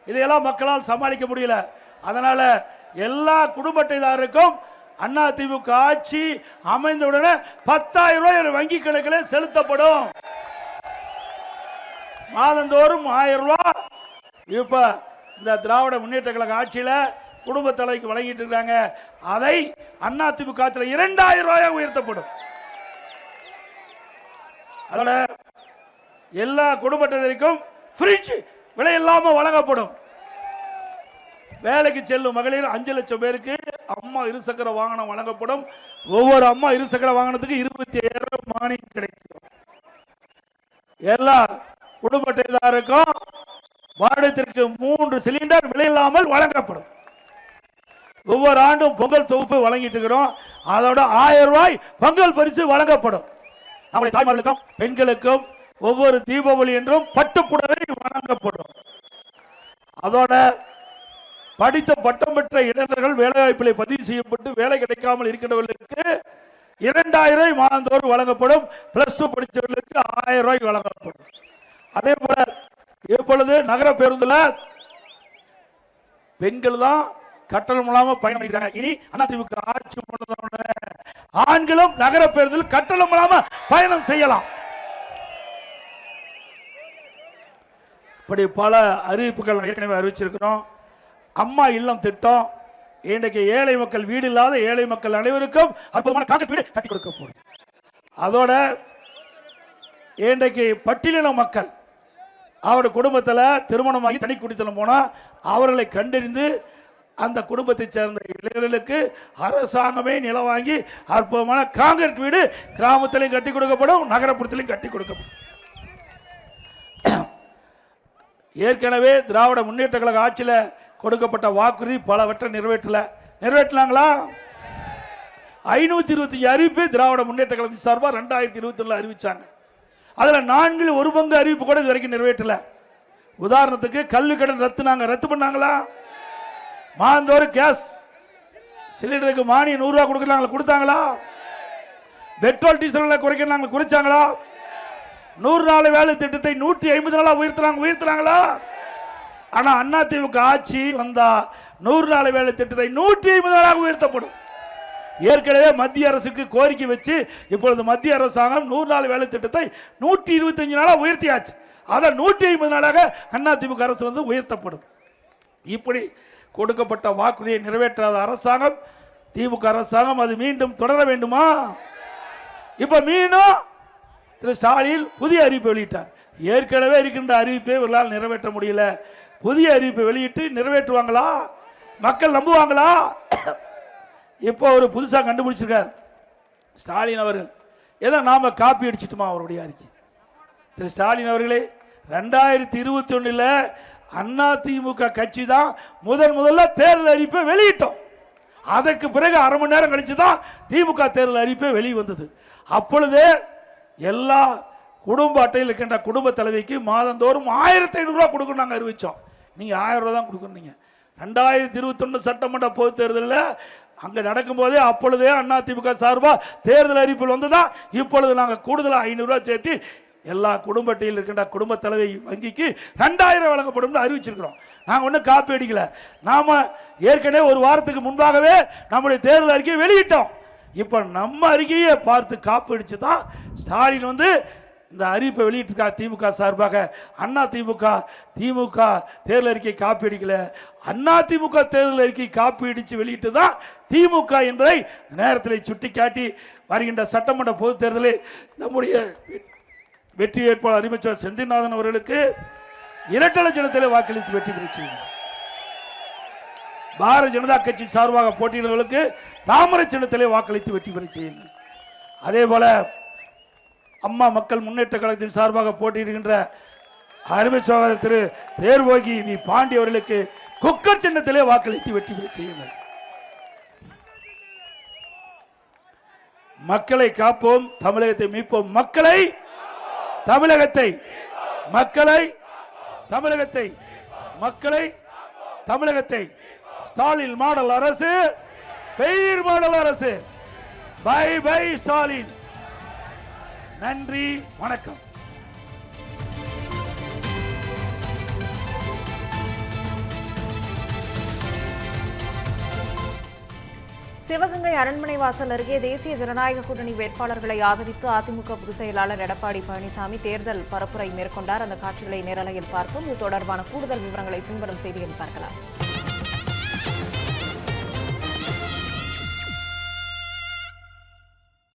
இதையெல்லாம் மக்களால் சமாளிக்க முடியல. அதனால எல்லா குடும்ப அட்டைதாரருக்கும் அதிமுக ஆட்சி அமைந்தவுடனே 10,000 ரூபாய் வங்கி கணக்கில் செலுத்தப்படும். மாதந்தோறும் 1000 ரூபாய் இப்ப இந்த திராவிட முன்னேற்ற கழக ஆட்சியில குடும்ப தலைவிக்கு வழங்கிட்டு இருக்காங்க. அதை அதிமுக ஆட்சியில் 2000 ரூபாயாக உயர்த்தப்படும். அதோட எல்லா குடும்பத்தினருக்கும் ஃப்ரிட்ஜ் விலை இல்லாம வழங்கப்படும். வேலைக்கு செல்லும் மகளிர் 5 லட்சம் பேருக்கு அம்மா இருசக்கர வாகனம் வழங்கப்படும். ஒவ்வொரு அம்மா இருசக்கர வாகனத்துக்கு 25,000 மானியம் கிடைக்கும். எல்லா குடும்ப அட்டைதாரருக்கும் வருடத்திற்கு 3 சிலிண்டர் விலை இல்லாமல் வழங்கப்படும். ஒவ்வொரு ஆண்டும் பொங்கல் தொகுப்பு வழங்கிட்டு இருக்கிறோம். அதோட 1000 ரூபாய் பொங்கல் பரிசு வழங்கப்படும். நம்முடைய தாய்மார்களுக்கும் பெண்களுக்கும் ஒவ்வொரு தீபாவளி என்றும் பட்டுப்புடவை வழங்கப்படும். அதோட படித்த பட்டம் பெற்ற இளைஞர்கள் வேலைவாய்ப்பிலே பதிவு செய்யப்பட்டு வேலை கிடைக்காமல் இருக்கின்றவர்களுக்கு 2000 ரூபாய் மாதந்தோறும் வழங்கப்படும். பிளஸ் 2 படித்தவர்களுக்கு 1000 ரூபாய் வழங்கப்படும். அதே போல இப்பொழுது நகர பேருந்துல பெண்கள் தான் கட்டணம் இல்லாமல் பயணம் பண்ணிக்கிறாங்க. இனி அதிமுக ஆட்சி ஆண்களும் நகர பேருந்தில் கட்டணம் இல்லாமல் பயணம் செய்யலாம். இப்படி பல அறிவிப்புகள் ஏற்கனவே அறிவிச்சிருக்கிறோம். அம்மா இல்லம் திட்டம் இன்றைக்கு ஏழை மக்கள் வீடு இல்லாத ஏழை மக்கள் அனைவருக்கும் அற்புதமான காங்கிரீட் வீடு கட்டி கொடுக்கப்படும். அதோட இன்றைக்கு பட்டியலின மக்கள் அவருடைய குடும்பத்தில் திருமணமாகி தனி குடித்தனம் போனா அவர்களை கண்டறிந்து அந்த குடும்பத்தை சேர்ந்த இளைஞர்களுக்கு அரசாங்கமே நிலம் வாங்கி அற்புதமான காங்கிரீட் வீடு கிராமத்திலையும் கட்டி கொடுக்கப்படும், நகரப்புறத்திலையும் கட்டி கொடுக்கப்படும். ஏற்கனவே திராவிட முன்னேற்ற கழக ஆட்சியில் கொடுக்கப்பட்ட வாக்குறுதி பலவற்றை நிறைவேற்றலாங்களா? 525 அறிவிப்பு திராவிட முன்னேற்ற கழகத்தின் சார்பாக 2021 அறிவிச்சாங்க. அதுல 1/4 பங்கு அறிவிப்பு கூட இது வரைக்கும் நிறைவேற்றல. உதாரணத்துக்கு கல்வி கடன் ரத்து பண்ணாங்களா? மாதந்தோறும் கேஸ் சிலிண்டருக்கு மானியம் 100 ரூபாய் கொடுத்தாங்களா? Petrol diesel குறைச்சாங்களா? 100 நாள் வேலை திட்டத்தை 150 நாளா உயர்த்தலாங்களா? ஆனா அதிமுக ஆட்சி வந்தா 100 நாள் வேலை திட்டத்தை 150 நாளாக உயர்த்தப்படும். ஏற்கனவே மத்திய அரசுக்கு கோரிக்கை வச்சு இப்பொழுது மத்திய அரசாங்கம் 100 நாள் வேலை திட்டத்தை 125 நாளா உயர்த்தியாச்சு. அதை 150 நாளாக அதிமுக அரசு வந்து உயர்த்தப்படும். இப்படி கொடுக்கப்பட்ட வாக்குறுதியை நிறைவேற்றாத அரசாங்கம் திமுக அரசாங்கம் அது மீண்டும் தொடர வேண்டுமா? இப்ப மீண்டும் திரு ஸ்டாலின் புதிய அறிவிப்பை வெளியிட்டார். ஏற்கனவே இருக்கின்ற அறிவிப்பை இவர்களால் நிறைவேற்ற முடியல. புதிய அறிவிப்பை வெளியிட்டு நிறைவேற்றுவாங்களா? மக்கள் நம்புவாங்களா? இப்போ ஒரு புதுசாக கண்டுபிடிச்சிருக்கார் ஸ்டாலின் அவர்கள். ஏதோ நாம காப்பி அடிச்சிட்டுமா அவருடைய அறிக்கை? திரு ஸ்டாலின் அவர்களே, 2021 அதிமுக கட்சி தான் முதல்ல தேர்தல் அறிவிப்பை வெளியிட்டோம். அதற்கு பிறகு அரை மணி நேரம் கழிச்சு தான் திமுக தேர்தல் அறிவிப்பை வெளிவந்தது. அப்பொழுது எல்லா குடும்ப அட்டையில் இருக்கின்ற குடும்ப தலைவிக்கு மாதந்தோறும் 1500 ரூபாய் கொடுக்கணும் நாங்கள் அறிவிச்சோம். நீங்க 1000 ரூபாய் தான் கொடுக்கணும். 2021 சட்டமன்ற பொது தேர்தலில் அங்க நடக்கும் போதே அப்பொழுதே அதிமுக சார்பா தேர்தல் அறிவிப்பில் வந்ததா. இப்பொழுது நாங்கள் கூடுதலாக 500 ரூபாய் சேர்த்து எல்லா குடும்ப அட்டையில் இருக்கின்ற குடும்ப தலைவி வங்கிக்கு 2000 வழங்கப்படும் அறிவிச்சிருக்கிறோம். நாங்கள் ஒன்றும் காப்பி அடிக்கல. நாம ஏற்கனவே ஒரு வாரத்துக்கு முன்பாகவே நம்முடைய தேர்தல் அறிக்கையை வெளியிட்டோம். இப்ப நம்ம அறிக்கையை பார்த்து காப்பி அடிச்சு தான் ஸ்டாலின் வந்து இந்த அறிவிப்பை வெளியிட்டிருக்கா. திமுக சார்பாக திமுக தேர்தல் அறிக்கை காப்பி அடிக்கல. அதிமுக தேர்தல் அறிக்கை காப்பி அடிச்சு வெளியிட்டு தான் திமுக என்பதை நேரத்தில் சுட்டிக்காட்டி வருகின்ற சட்டமன்ற பொது தேர்தலில் நம்முடைய வெற்றி வேட்பாளர் அறிவிச்சர் செந்தில்நாதன் அவர்களுக்கு இரட்டை சின்னத்திலே வாக்களித்து வெற்றி பெற செய்யுங்கள். பாரதிய ஜனதா கட்சி சார்பாக போட்டியிடுவர்களுக்கு தாமரை சின்னத்திலே வாக்களித்து வெற்றி பெற செய்யுங்கள். அதே போல அம்மா மக்கள் முன்னேற்ற கழகத்தின் சார்பாக போட்டியிடுகின்ற அருமை சகோதரர் திரு தேர்வோகி வி பாண்டி அவர்களுக்கு குக்கர் சின்னத்திலே வாக்களித்து வெற்றி பெற செய்யுங்கள். மக்களை காப்போம், தமிழகத்தை மீட்போம். தமிழகத்தை ஸ்டாலின் மாடல் அரசு, பெயர் மாடல் அரசு. Bye bye Stalin. நன்றி, வணக்கம். சிவகங்கை அரண்மனை வாசல் அருகே தேசிய ஜனநாயக கூட்டணி வேட்பாளர்களை ஆதரித்து அதிமுக பொதுச் செயலாளர் எடப்பாடி பழனிசாமி தேர்தல் பரப்புரை மேற்கொண்டார். அந்த காட்சிகளை நேரலையில் பார்த்தோம். இது தொடர்பான கூடுதல் விவரங்களை பின்வரும் செய்தியில் பார்க்கலாம்.